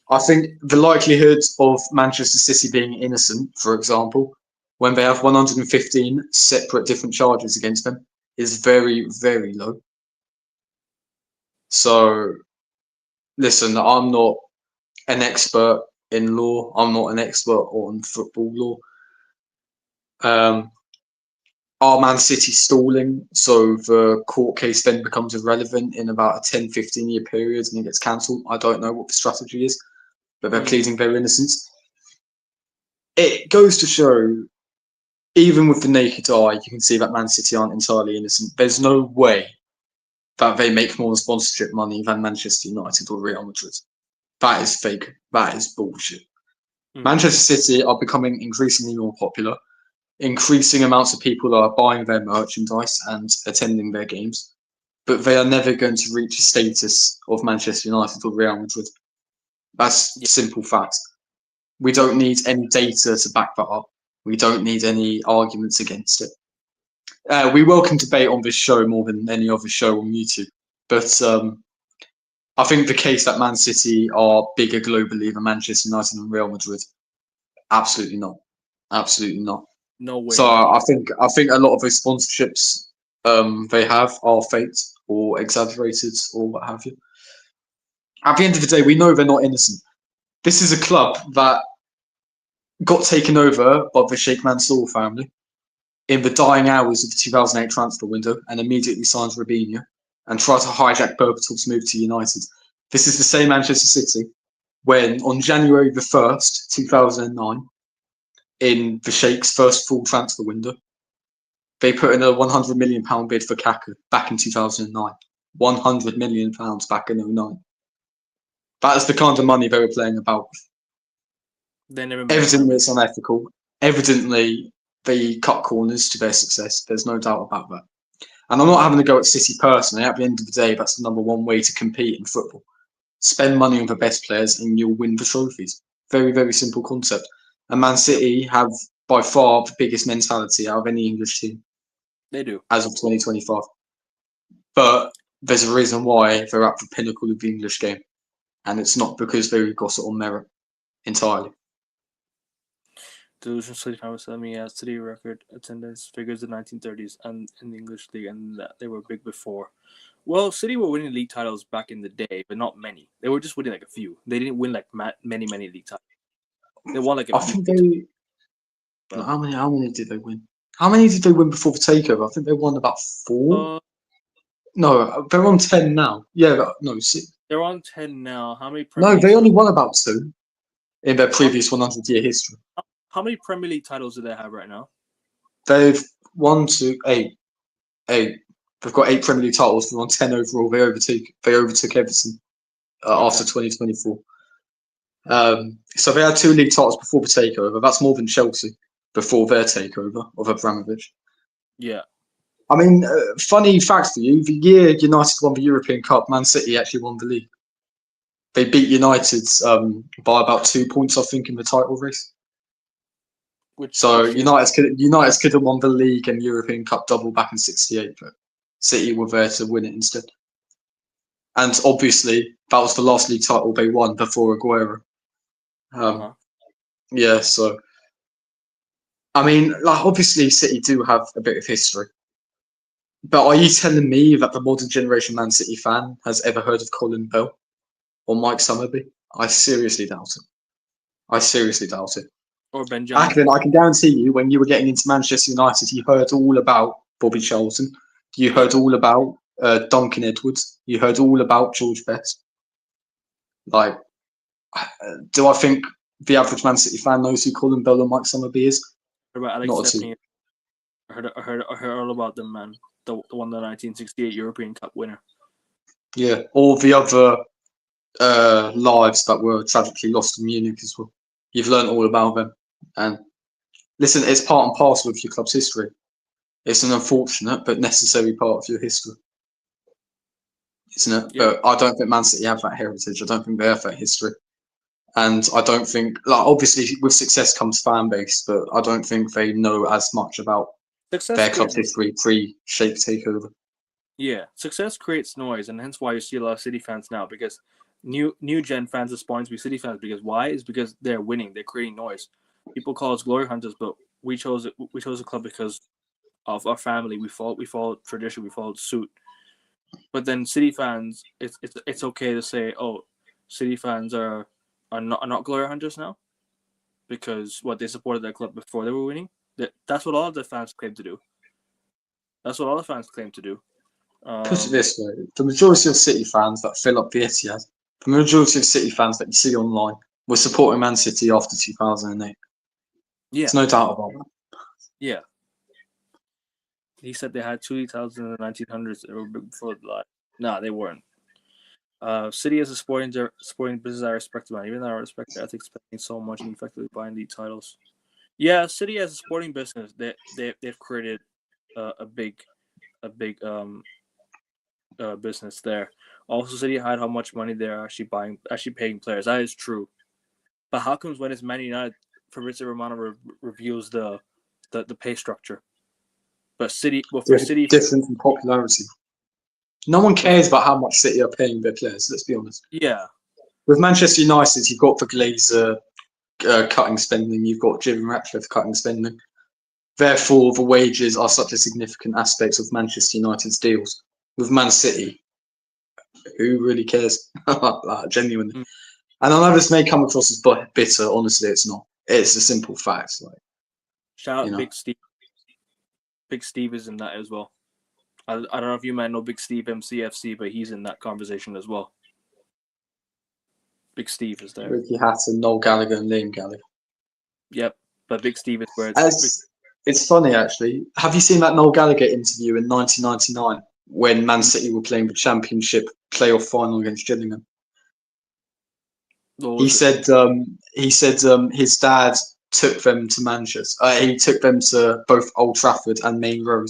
I think the likelihood of Manchester City being innocent, for example, when they have 115 separate different charges against them, is very, very low. So, listen, I'm not an expert in law. I'm not an expert on football law. Are Man City stalling so the court case then becomes irrelevant in about a 10-15 year period and it gets cancelled? I don't know what the strategy is, but they're pleading their innocence. It goes to show, even with the naked eye, you can see that Man City aren't entirely innocent. There's no way that they make more sponsorship money than Manchester United or Real Madrid. That is fake. That is bullshit. Manchester City are becoming increasingly more popular. Increasing amounts of people are buying their merchandise and attending their games, but they are never going to reach the status of Manchester United or Real Madrid. That's simple fact. We don't need any data to back that up. We don't need any arguments against it. We welcome debate on this show more than any other show on YouTube, but I think the case that Man City are bigger globally than Manchester United and Real Madrid, absolutely not. Absolutely not. No way. So I think a lot of those sponsorships they have are faked or exaggerated or what have you. At the end of the day, we know they're not innocent. This is a club that got taken over by the Sheikh Mansour family in the dying hours of the 2008 transfer window and immediately signed Robinho and tried to hijack Berbatov's move to United. This is the same Manchester City when on January the 1st, 2009, in the Sheikh's first full transfer window, They put in a £100 million bid for Kaká back in 2009. £100 million back in 2009. That is the kind of money they were playing about. They never made Evidently, it's unethical. Evidently, they cut corners to their success. There's no doubt about that. And I'm not having to go at City personally. At the end of the day, that's the number one way to compete in football. Spend money on the best players and you'll win the trophies. Very, very simple concept. And Man City have by far the biggest mentality out of any English team. They do. As of 2025. But there's a reason why they're at the pinnacle of the English game. And it's not because they got it on merit entirely. Delusion City fan was telling me City record attendance figures in the 1930s and in the English league, and that they were big before. Well, City were winning league titles back in the day, but not many. They were just winning like a few. They didn't win like many league titles. They won like a few. I think they. How many did they win? How many did they win before the takeover? I think they won about 4. No, they're on 10 now. Yeah, no, 6. They're on 10 now. How many? No, they only won about 2 in their previous 100-year history. How many Premier League titles do they have right now? They've 1, 2, 8. They've got 8 Premier League titles. They're on 10 overall. They overtook Everton after 2024. So they had 2 league titles before the takeover. That's more than Chelsea before their takeover of Abramovich. Yeah. I mean, funny fact for you: the year United won the European Cup, Man City actually won the league. They beat United by about 2 points, I think, in the title race. United could have won the league and European Cup double back in '68, but City were there to win it instead. And obviously, that was the last league title they won before Aguero. Yeah, so I mean, like obviously, City do have a bit of history. But are you telling me that the modern generation Man City fan has ever heard of Colin Bell or Mike Summerby? I seriously doubt it. Or Benjamin. Ackland, I can guarantee you, when you were getting into Manchester United, you heard all about Bobby Charlton. You heard all about Duncan Edwards. You heard all about George Best. Like, do I think the average Man City fan knows who Colin Bell and Mike Summerby is? About Alex Not Stephanie. I heard all about them, man. The 1968 European Cup winner. Yeah, all the other lives that were tragically lost in Munich as well. You've learned all about them. And listen, it's part and parcel of your club's history. It's an unfortunate but necessary part of your history. Isn't it? Yeah. But I don't think Man City have that heritage. I don't think they have that history. And I don't think, like, obviously with success comes fan base, but I don't think they know as much about their club's history pre-Sheikh takeover. Yeah, success creates noise, and hence why you see a lot of City fans now, because new gen fans aspire to be City fans. Because why? Is because they're winning, they're creating noise. People call us glory hunters, but we chose a club because of our family. We followed tradition, we followed suit. But then City fans, it's okay to say, oh, City fans are not glory hunters now, because they supported their club before they were winning. That's what all the fans claim to do. Put it this way: the majority of City fans that fill up the Etihad, the majority of City fans that you see online, were supporting Man City after 2008. Yeah, there's no doubt about that. Yeah. He said they had 2,000 in the 1900s. They were before the life. Nah, they weren't. City as a sporting business, I respect them. Even though I respect their ethics, spending so much and effectively buying league titles. Yeah, City as a sporting business, they've created a big business there. Also, City had how much money they're actually paying players. That is true. But how comes when it's Man United, Fabrizio Romano reveals the pay structure? But City, City, different from popularity. No one cares about how much City are paying their players. Let's be honest. Yeah. With Manchester United, you've got the Glazer cutting spending. You've got Jim Ratcliffe cutting spending. Therefore, the wages are such a significant aspect of Manchester United's deals. With Man City, who really cares? Genuinely. And I know this may come across as bitter. Honestly, it's not. It's a simple fact. Like, shout out Big Steve. Big Steve is in that as well. I don't know if you might know Big Steve MCFC, but he's in that conversation as well. Big Steve is there. Ricky Hatton, Noel Gallagher, and Liam Gallagher. Yep, but Big Steve is where it's... It's funny actually. Have you seen that Noel Gallagher interview in 1999 when Man City were playing the Championship playoff final against Gillingham? He said his dad took them to Manchester. He took them to both Old Trafford and Main Road,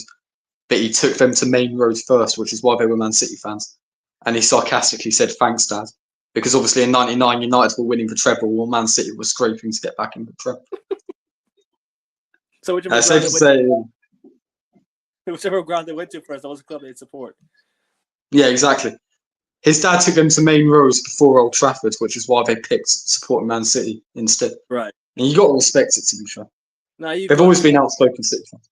but he took them to Main Road first, which is why they were Man City fans. And he sarcastically said, "Thanks, Dad," because obviously in '99 United were winning the treble, while Man City were scraping to get back in the treble. So whichever ground they went to first, that was the club they'd support. Yeah, exactly. His dad took them to Main Road before Old Trafford, which is why they picked supporting Man City instead. Right. And you got to respect it, to be fair. Now They've always been outspoken City fans.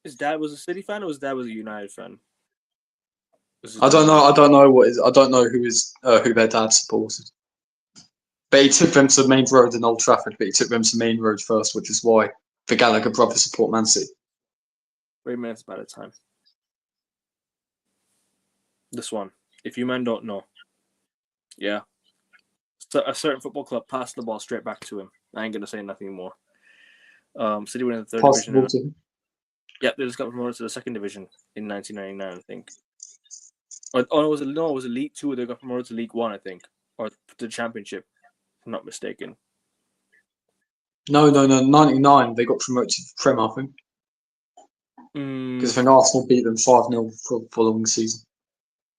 His dad was a City fan, or his dad was a United fan? I don't know. I don't know who their dad supported. But he took them to Main Road and Old Trafford. But he took them to Main Road first, which is why the Gallagher brothers support Man City. 3 minutes by the time. This one, if you men don't know, yeah. So a certain football club passed the ball straight back to him. I ain't gonna say nothing more. City went in the third division. Yeah, they just got promoted to the second division in 1999, I think. It was League 2. They got promoted to League 1, I think, or to the Championship, if I'm not mistaken. No. 99, they got promoted to the Prem, I think. Because I think Arsenal beat them 5-0 for the following season,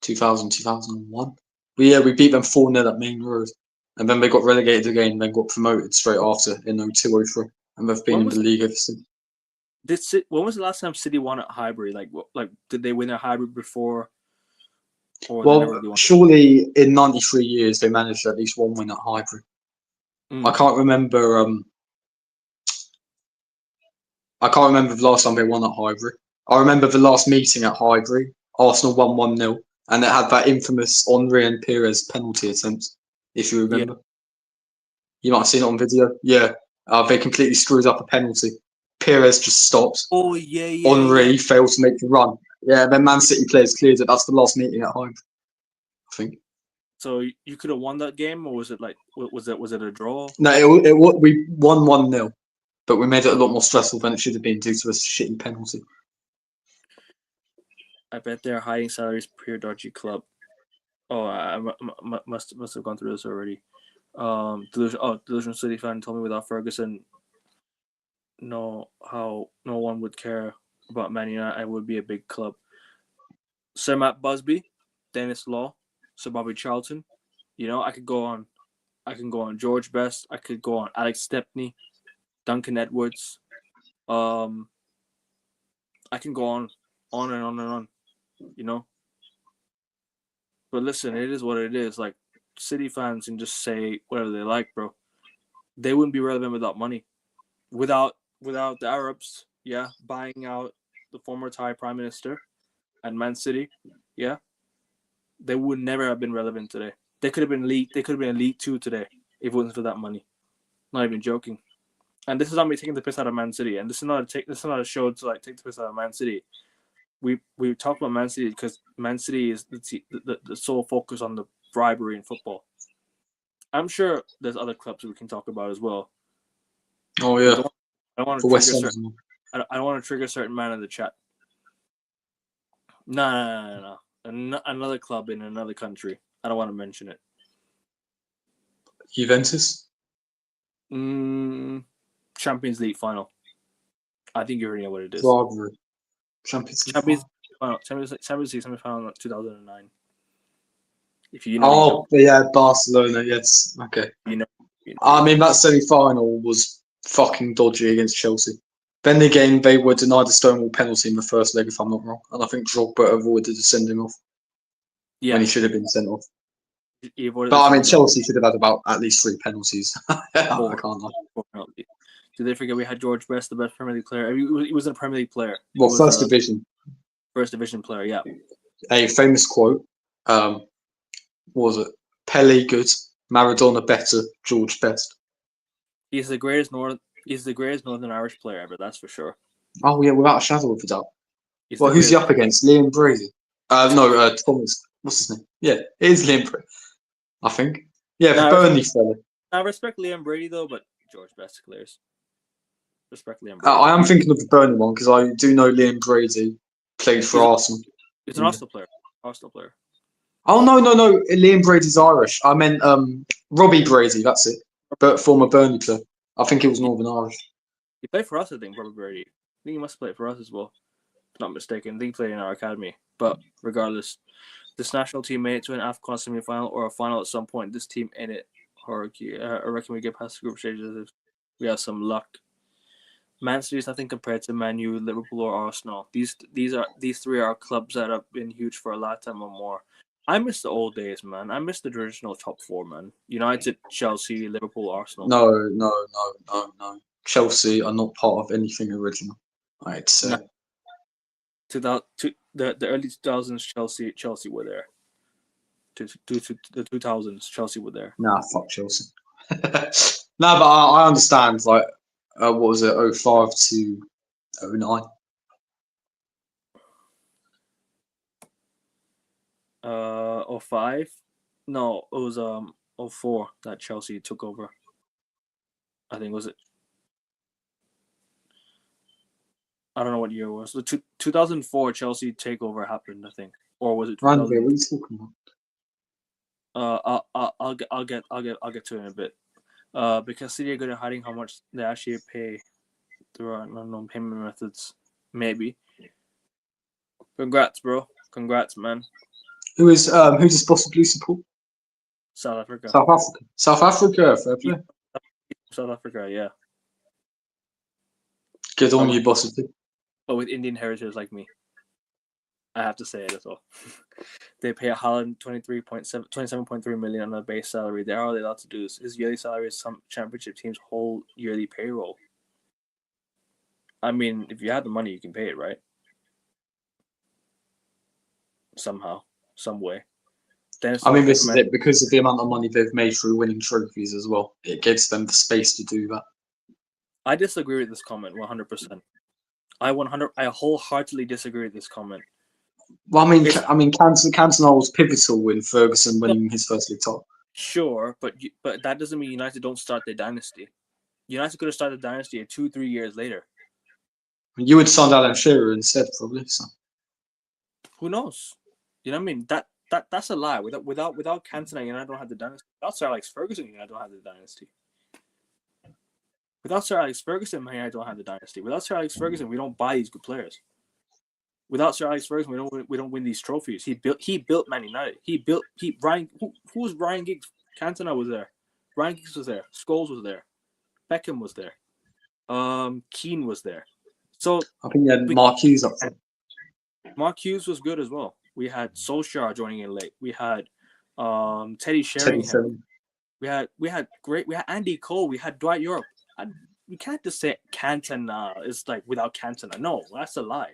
2000-2001. We beat them 4-0 at Main Road, and then they got relegated again, and then got promoted straight after in 02-03, and they've been in the league ever since. When was the last time City won at Highbury? Like did they win at Highbury before? Well, surely in 93 years they managed at least one win at Highbury. I can't remember. I can't remember the last time they won at Highbury. I remember the last meeting at Highbury. Arsenal won 1-0, and it had that infamous Henry and Pires penalty attempt. If you remember, you might have seen it on video. Yeah, they completely screwed up a penalty. Pires just stopped. Oh yeah. Henry failed to make the run. Yeah, then Man City players cleared it. That's the last meeting at Highbury, I think. So you could have won that game, or was it a draw? No, we won 1-0, but we made it a lot more stressful than it should have been due to a shitty penalty. I bet they're hiding salaries per your dodgy club. Oh, I must have gone through this already. Delusional City fan told me without Ferguson, no one would care about Man United. It would be a big club. Sir Matt Busby, Dennis Law, Sir Bobby Charlton. You know, I can go on George Best. I could go on Alex Stepney, Duncan Edwards. I can go on and on and on. You know. But listen, it is what it is. Like, City fans can just say whatever they like, bro. They wouldn't be relevant without money. Without the Arabs, buying out the former Thai Prime Minister and Man City, they would never have been relevant today. They could have been League 2 today if it wasn't for that money. Not even joking. And this is not me taking the piss out of Man City. And this is not a show to like take the piss out of Man City. We talk about Man City because Man City is the sole focus on the bribery in football. I'm sure there's other clubs we can talk about as well. Oh yeah. I don't want to trigger certain man in the chat. No. Another club in another country. I don't want to mention it. Juventus? Champions League final. I think you already know what it is. Bribery. Champions League semi-final 2009. If you know. Barcelona. Yes. Okay. You know. I mean, that semi-final was fucking dodgy against Chelsea. Then again, they were denied a Stonewall penalty in the first leg, if I'm not wrong, and I think Drogba avoided sending off. Yeah. When he should have been sent off. But I mean, Chelsea should have had about at least 3 penalties. I can't lie. Did they forget we had George Best, the best Premier League player? He was a Premier League player. Well, first division. First division player, yeah. A famous quote. What was it? Pele good, Maradona better, George Best. He's the greatest Northern Irish player ever. That's for sure. Oh yeah, without a shadow of a doubt. Well, who's he up against? Liam Brady. Thomas. What's his name? Yeah, it is Liam Brady. I think. Yeah, the Burnley fella. I respect Liam Brady though, but George Best clears. Respectfully, I'm I am thinking of the Burnley one because I do know Liam Brady played for Arsenal. He's an Arsenal player. Arsenal player. Oh no, Liam Brady's Irish. I meant Robbie Brady. That's it. But former Burnley player. I think it was Northern Irish. He played for us, I think, Robert Brady. I think he must play for us as well. If not mistaken. I think he played in our academy. But regardless, this national team made it to an AFCON semi-final or a final at some point. This team in it. I reckon we get past the group stages if we have some luck. Man City is nothing compared to Man U, Liverpool, or Arsenal. These three are clubs that have been huge for a lifetime or more. I miss the old days, man. I miss the traditional top four, man. United, Chelsea, Liverpool, Arsenal. No. Chelsea are not part of anything original. I'd say. No. The early 2000s, Chelsea were there. To the 2000s, Chelsea were there. Nah, fuck Chelsea. No, but I understand. Like, what was it? 05 to 09. 05? No, it was 04 that Chelsea took over. I think, was it? I don't know what year it was. The 2004 Chelsea takeover happened, I think, or was it? Randy, what are you talking about? I'll get to it in a bit. Because City are good at hiding how much they actually pay through unknown payment methods. Maybe. Congrats, bro. Congrats, man. Who does this possibly support? South Africa. South Africa. Fair play. South Africa, yeah. Good on you, possibly. But with Indian heritage like me, I have to say it as well. They pay Haaland 27.3 million on a base salary. They're all allowed to do this. His yearly salary is some championship team's whole yearly payroll. I mean, if you have the money, you can pay it, right? Somehow, some way. This is it because of the amount of money they've made through winning trophies as well. It gives them the space to do that. I disagree with this comment 100%. I wholeheartedly disagree with this comment. Well, Cantona was pivotal in Ferguson winning his first league title. Sure, but that doesn't mean United don't start their dynasty. United could have started the dynasty 2-3 years later. You would sign Alan Shearer instead, probably. So. Who knows? You know what I mean? That's a lie. Without Cantona, United don't have the dynasty. Without Sir Alex Ferguson, United don't have the dynasty. Without Sir Alex Ferguson, United don't have the dynasty. Without Sir Alex Ferguson, we don't buy these good players. Without Sir Alex Ferguson, we don't win these trophies. He built Man United. Who was Ryan Giggs? Cantona was there. Ryan Giggs was there. Scholes was there. Beckham was there. Keane was there. So I think Mark Hughes up there. Mark Hughes was good as well. We had Solskjaer joining in late. We had Teddy Sheringham. We had Andy Cole. We had Dwight York. We can't just say Cantona is like without Cantona. No, that's a lie.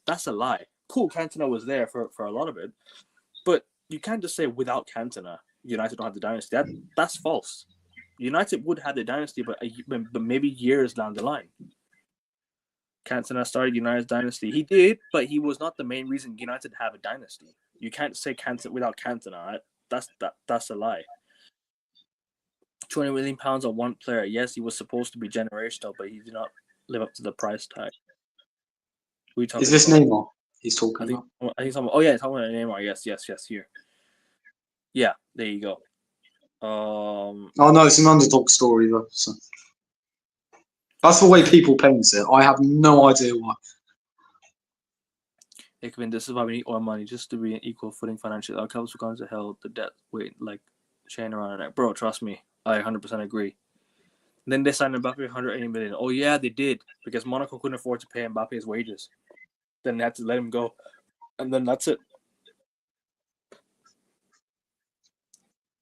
That's a lie. Cool, Cantona was there for a lot of it, but you can't just say without Cantona, United don't have the dynasty. That's false. United would have the dynasty, but maybe years down the line. Cantona started United's dynasty. He did, but he was not the main reason United have a dynasty. You can't say Cantona without Cantona. That's a lie. £20 million on one player. Yes, he was supposed to be generational, but he did not live up to the price tag. Is this Neymar he's talking about? I think someone. Oh yeah, talking about Neymar. Yes. Here. Yeah, there you go. Oh no, it's an underdog story though. So. That's the way people paint it. I have no idea why. This is why we need oil money, just to be an equal footing financially. Our clubs are going to hell the debt weight like chain around our neck. Bro, trust me, I 100% agree. Then they signed Mbappe 180 million. Oh yeah, they did, because Monaco couldn't afford to pay Mbappe's wages. Then they had to let him go, and then that's it.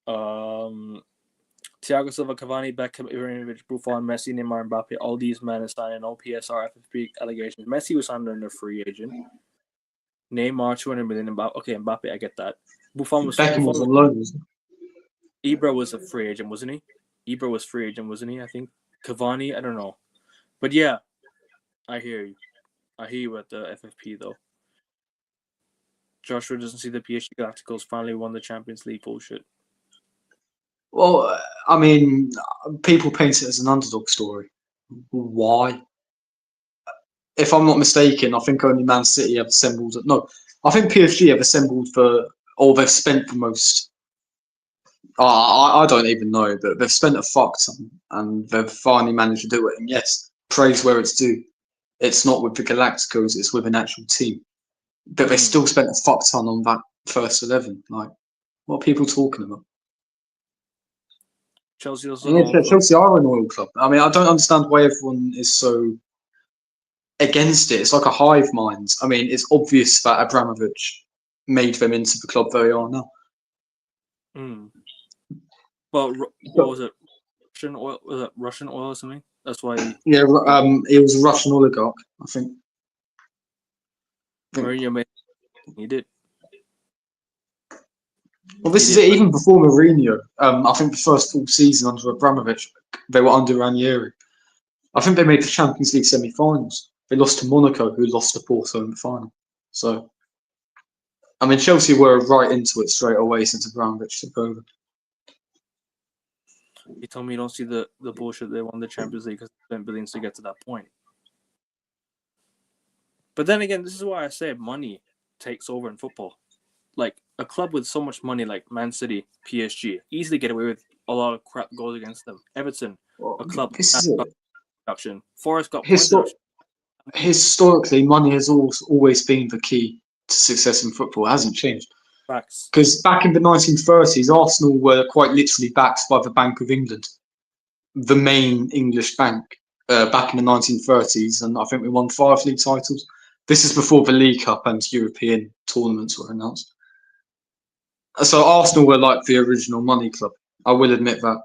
Thiago Silva, Cavani, Beckham, Ibrahimovic, Buffon, Messi, Neymar, Mbappe. All these men signed no PSR, FFP allegations. Messi was signed under free agent. Neymar 200 million. Mbappe, I get that. Buffon was on loan. Ibra was a free agent, wasn't he? Ibra was free agent, wasn't he? I think Cavani, I don't know, but yeah, I hear you. I hear you at the FFP though. Joshua doesn't see the PSG Galacticos finally won the Champions League. Bullshit. Well, I mean, people paint it as an underdog story. Why? If I'm not mistaken, I think only Man City have assembled. No, I think PSG have assembled or they've spent the most. I don't even know, but they've spent a fuck ton and they've finally managed to do it. And yes, praise where it's due. It's not with the Galacticos, it's with an actual team. But they still spent a fuck ton on that first 11. Like, what are people talking about? Chelsea Chelsea are an oil club. I mean, I don't understand why everyone is so against it. It's like a hive mind. I mean, it's obvious that Abramovich made them into the club they are now. Well, what was it? Russian oil? Was it Russian oil or something? That's why. Yeah, it was a Russian oligarch, I think. Mourinho made. He did. Well, this is it. Even before Mourinho, I think the first full season under Abramovich, they were under Ranieri. I think they made the Champions League semi-finals. They lost to Monaco, who lost to Porto in the final. So, I mean, Chelsea were right into it straight away since Abramovich took over. You told me you don't see the bullshit they won the Champions League because they spent billions to get to that point. But then again, this is why I say money takes over in football. Like, a club with so much money like Man City, PSG, easily get away with a lot of crap goes against them. Everton, a club production. Forest got points deduction. Historically, money has always been the key to success in football. It hasn't changed. Facts. Because back in the 1930s, Arsenal were quite literally backed by the Bank of England, the main English bank, back in the 1930s. And I think we won 5 league titles. This is before the League Cup and European tournaments were announced. So Arsenal were like the original money club. I will admit that.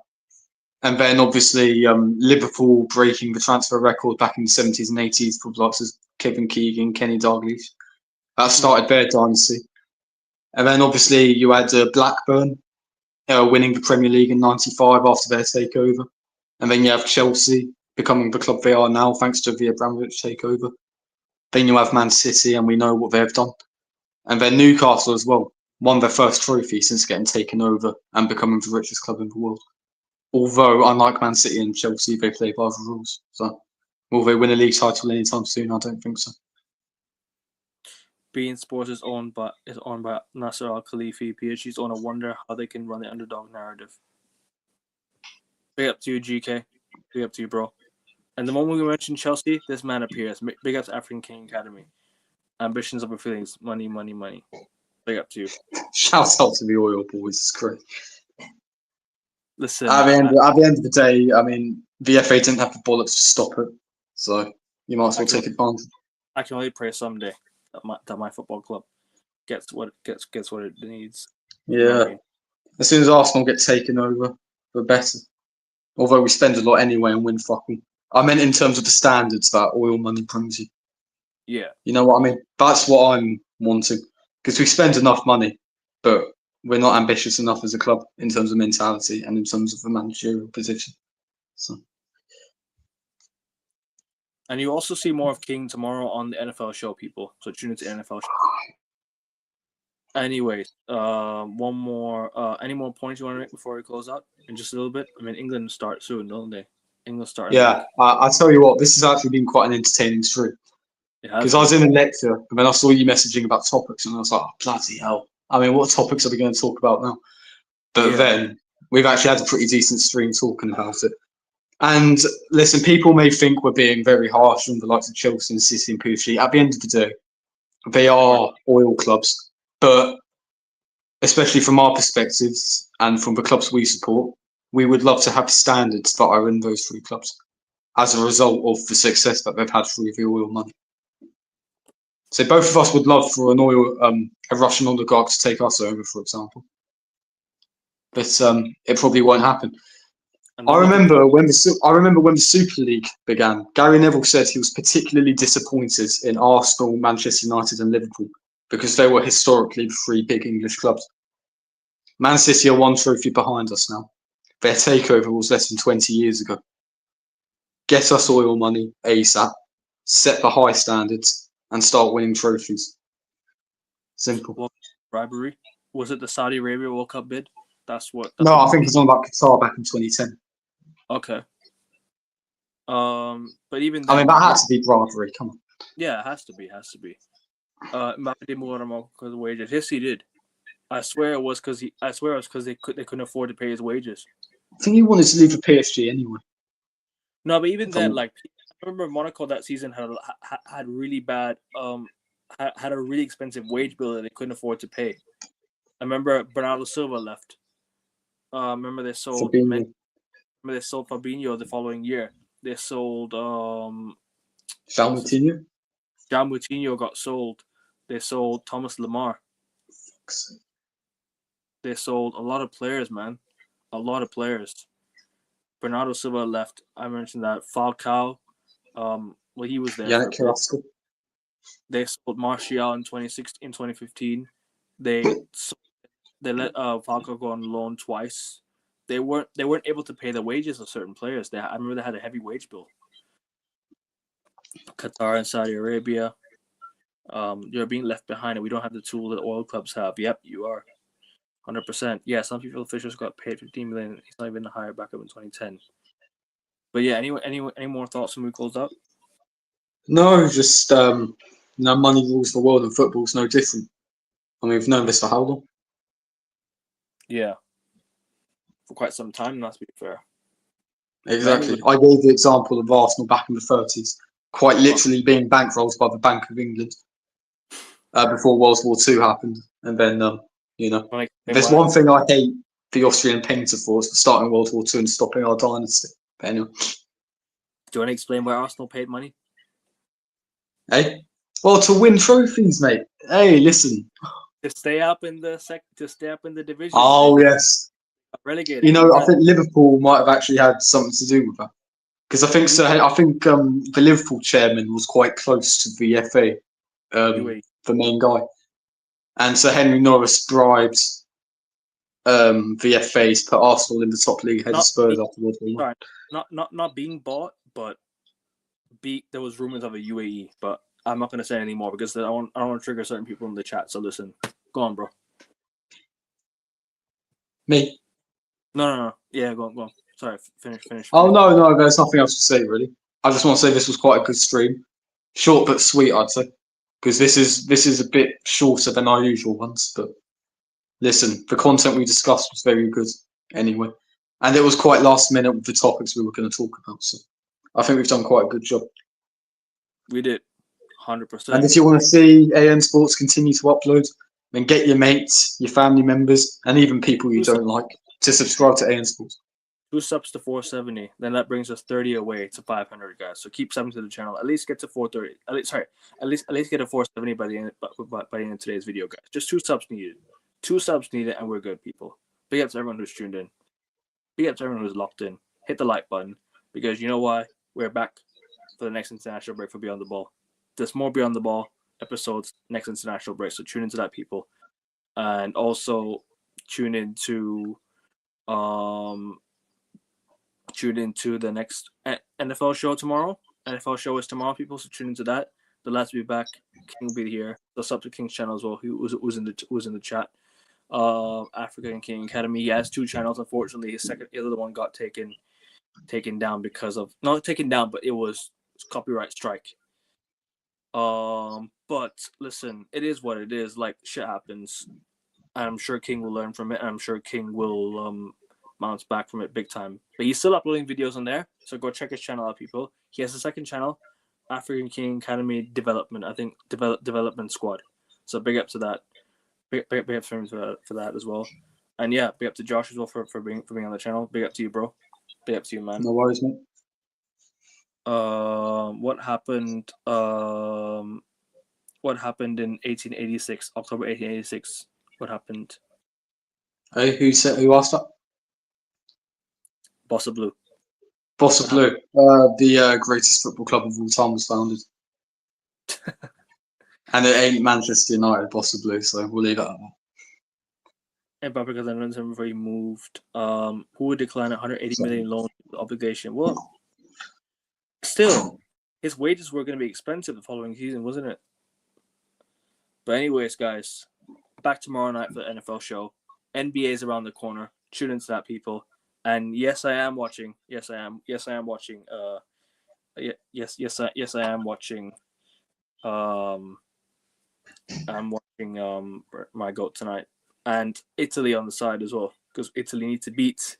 And then obviously Liverpool breaking the transfer record back in the 70s and 80s for blocks as Kevin Keegan, Kenny Dalglish. That started their dynasty. And then obviously you had Blackburn winning the Premier League in '95 after their takeover. And then you have Chelsea becoming the club they are now thanks to the Abramovich takeover. Then you have Man City, and we know what they've done. And then Newcastle as well won their first trophy since getting taken over and becoming the richest club in the world. Although, unlike Man City and Chelsea, they play by the rules. So, will they win a league title anytime soon? I don't think so. beIN Sports is owned by Nasser Al Khelaifi. PSG's on. I wonder how they can run the underdog narrative. Big up to you, GK. Big up to you, bro. And the moment we mentioned Chelsea, this man appears. Big up to African King Academy. Ambitions over feelings. Money, money, money. Big up to you. Shout out to the Oil Boys. It's great. Listen. At the end of the day, I mean, the FA didn't have the bollocks to stop it. So, you might as well take advantage. I can only pray someday that my football club gets what it needs. Yeah. As soon as Arsenal get taken over, we're better. Although we spend a lot anyway and win fucking. I meant in terms of the standards that oil money brings you. Yeah. You know what I mean? That's what I'm wanting. Because we spend enough money, but we're not ambitious enough as a club in terms of mentality and in terms of the managerial position. So. And you also see more of King tomorrow on the NFL show, people. So tune into the NFL show. Anyways, one more. Any more points you want to make before we close out? In just a little bit. I mean, England start soon, don't they? England start. Yeah, I tell you what, this has actually been quite an entertaining stream. Because I was in a lecture and then I saw you messaging about topics and I was like, oh, bloody hell. I mean, what topics are we going to talk about now? But then we've actually had a pretty decent stream talking about it. And listen, people may think we're being very harsh on the likes of Chelsea and City and PSG. At the end of the day, they are oil clubs. But especially from our perspectives and from the clubs we support, we would love to have standards that are in those 3 clubs as a result of the success that they've had through the oil money. So both of us would love for a Russian oligarch to take us over, for example. But it probably won't happen. I remember when the Super League began, Gary Neville said he was particularly disappointed in Arsenal, Manchester United and Liverpool because they were historically the 3 big English clubs. Man City are 1 trophy behind us now. Their takeover was less than 20 years ago. Get us oil money ASAP, set the high standards and start winning trophies. Simple. Well, bribery? Was it the Saudi Arabia World Cup bid? That's no, I think it's on about Qatar back in 2010. Okay. But even I then, mean, that has to be bribery. Come on. yeah, it has to be. Mbappe didn't move on because of wages. Yes, he did. I swear it was because they couldn't afford to pay his wages. I think he wanted to leave for PSG anyway. No, but even then, like I remember Monaco that season had really bad had a really expensive wage bill that they couldn't afford to pay. I remember Bernardo Silva left. Remember they sold Fabinho the following year. They sold João Moutinho. João Moutinho got sold. They sold Thomas Lemar. They sold a lot of players, man. A lot of players. Bernardo Silva left. I mentioned that. Falcao, he was there. Yannick Carrasco. They sold Martial in 2015. They let Falcao go on loan twice. They weren't able to pay the wages of certain players. I remember they had a heavy wage bill. Qatar and Saudi Arabia. You're being left behind, and we don't have the tool that oil clubs have. Yep, you are. 100%. Yeah, some people officials got paid 15 million. He's not even hired back up in 2010. But yeah, any more thoughts when we close up? No, just money rules the world, and football's no different. I mean, we've known this for how long? Yeah, for quite some time. That's to be fair. Exactly. I gave the example of Arsenal back in the 30s, quite literally being bankrolled by the Bank of England before World War II happened, and then if there's one thing I hate the Austrian painter for, it's starting World War II and stopping our dynasty. But anyway, do you want to explain why Arsenal paid money? Hey, well, to win trophies, mate. Hey, listen. To stay up in the division. Oh yes. Relegated. I think Liverpool might have actually had something to do with that, because I think the Liverpool chairman was quite close to the FA, the main guy, and Sir Henry Norris bribed the FA to put Arsenal in the top league ahead of Spurs afterwards. Sorry, not being bought, but there was rumors of a UAE, but I'm not going to say any more because I don't want to trigger certain people in the chat. So listen, go on, bro. Me? No. Yeah, go on. Sorry, finish. Oh no, there's nothing else to say really. I just want to say this was quite a good stream, short but sweet, I'd say, because this is a bit shorter than our usual ones. But listen, the content we discussed was very good anyway, and it was quite last minute with the topics we were going to talk about. So I think we've done quite a good job. We did, 100%. And if you want to see AN Sports continue to upload, then get your mates, your family members, and even people you don't like to subscribe to AN Sports. 2 subs to 470, then that brings us 30 away to 500, guys. So keep subbing to the channel. At least get to 430. At least get to 470 by the end of today's video, guys. Just 2 subs needed. 2 subs needed, and we're good, people. Big up to everyone who's tuned in. Big up to everyone who's locked in. Hit the like button, because you know why? We're back for the next international break for Beyond the Ball. There's more Beyond the Ball episodes next international break, so tune into that, people. And also tune into the next NFL show tomorrow. NFL show is tomorrow, people, so tune into that. The lads will be back. King will be here. The sub to King's channel as well. He was in the chat. African King Academy. He has 2 channels. Unfortunately, his other one got taken down because of not taken down, but it was copyright strike. But listen, it is what it is. Like, shit happens. I'm sure King will learn from it. And I'm sure King will bounce back from it big time. But he's still uploading videos on there, so go check his channel out, people. He has a second channel, African King Academy Development. I think Development Squad. So big up to that. Big up to him for that as well. And yeah, big up to Josh as well for being on the channel. Big up to you, bro. Big up to you, man. No worries, mate. What happened? What happened in 1886? October 1886. What happened? Hey, who asked that? Bossa Blue. Bossa Blue, the greatest football club of all time, was founded. And it ain't Manchester United, Bossa Blue, so we'll leave it at that. And because I learned him before he moved. Who would decline 180 million loan obligation? Well, still, his wages were going to be expensive the following season, wasn't it? But anyways, guys, back tomorrow night for the NFL show. NBA is around the corner. Tune into that, people. And yes, I am watching. Yes, I am watching Yes, I am watching. I'm watching my goat tonight, and Italy on the side as well, because Italy need to beat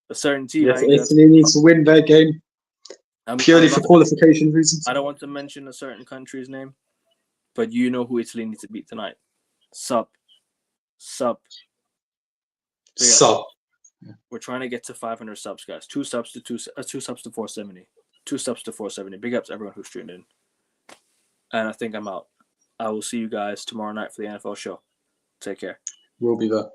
a certain team. Yes, Italy needs to win their game purely for qualification reasons. I don't want to mention a certain country's name, but you know who Italy needs to beat tonight. Sub. So, We're trying to get to 500 subs, guys. Two subs to 470. 2 subs to 470. Big ups to everyone who's tuned in. And I think I'm out. I will see you guys tomorrow night for the NFL show. Take care. we'll be there.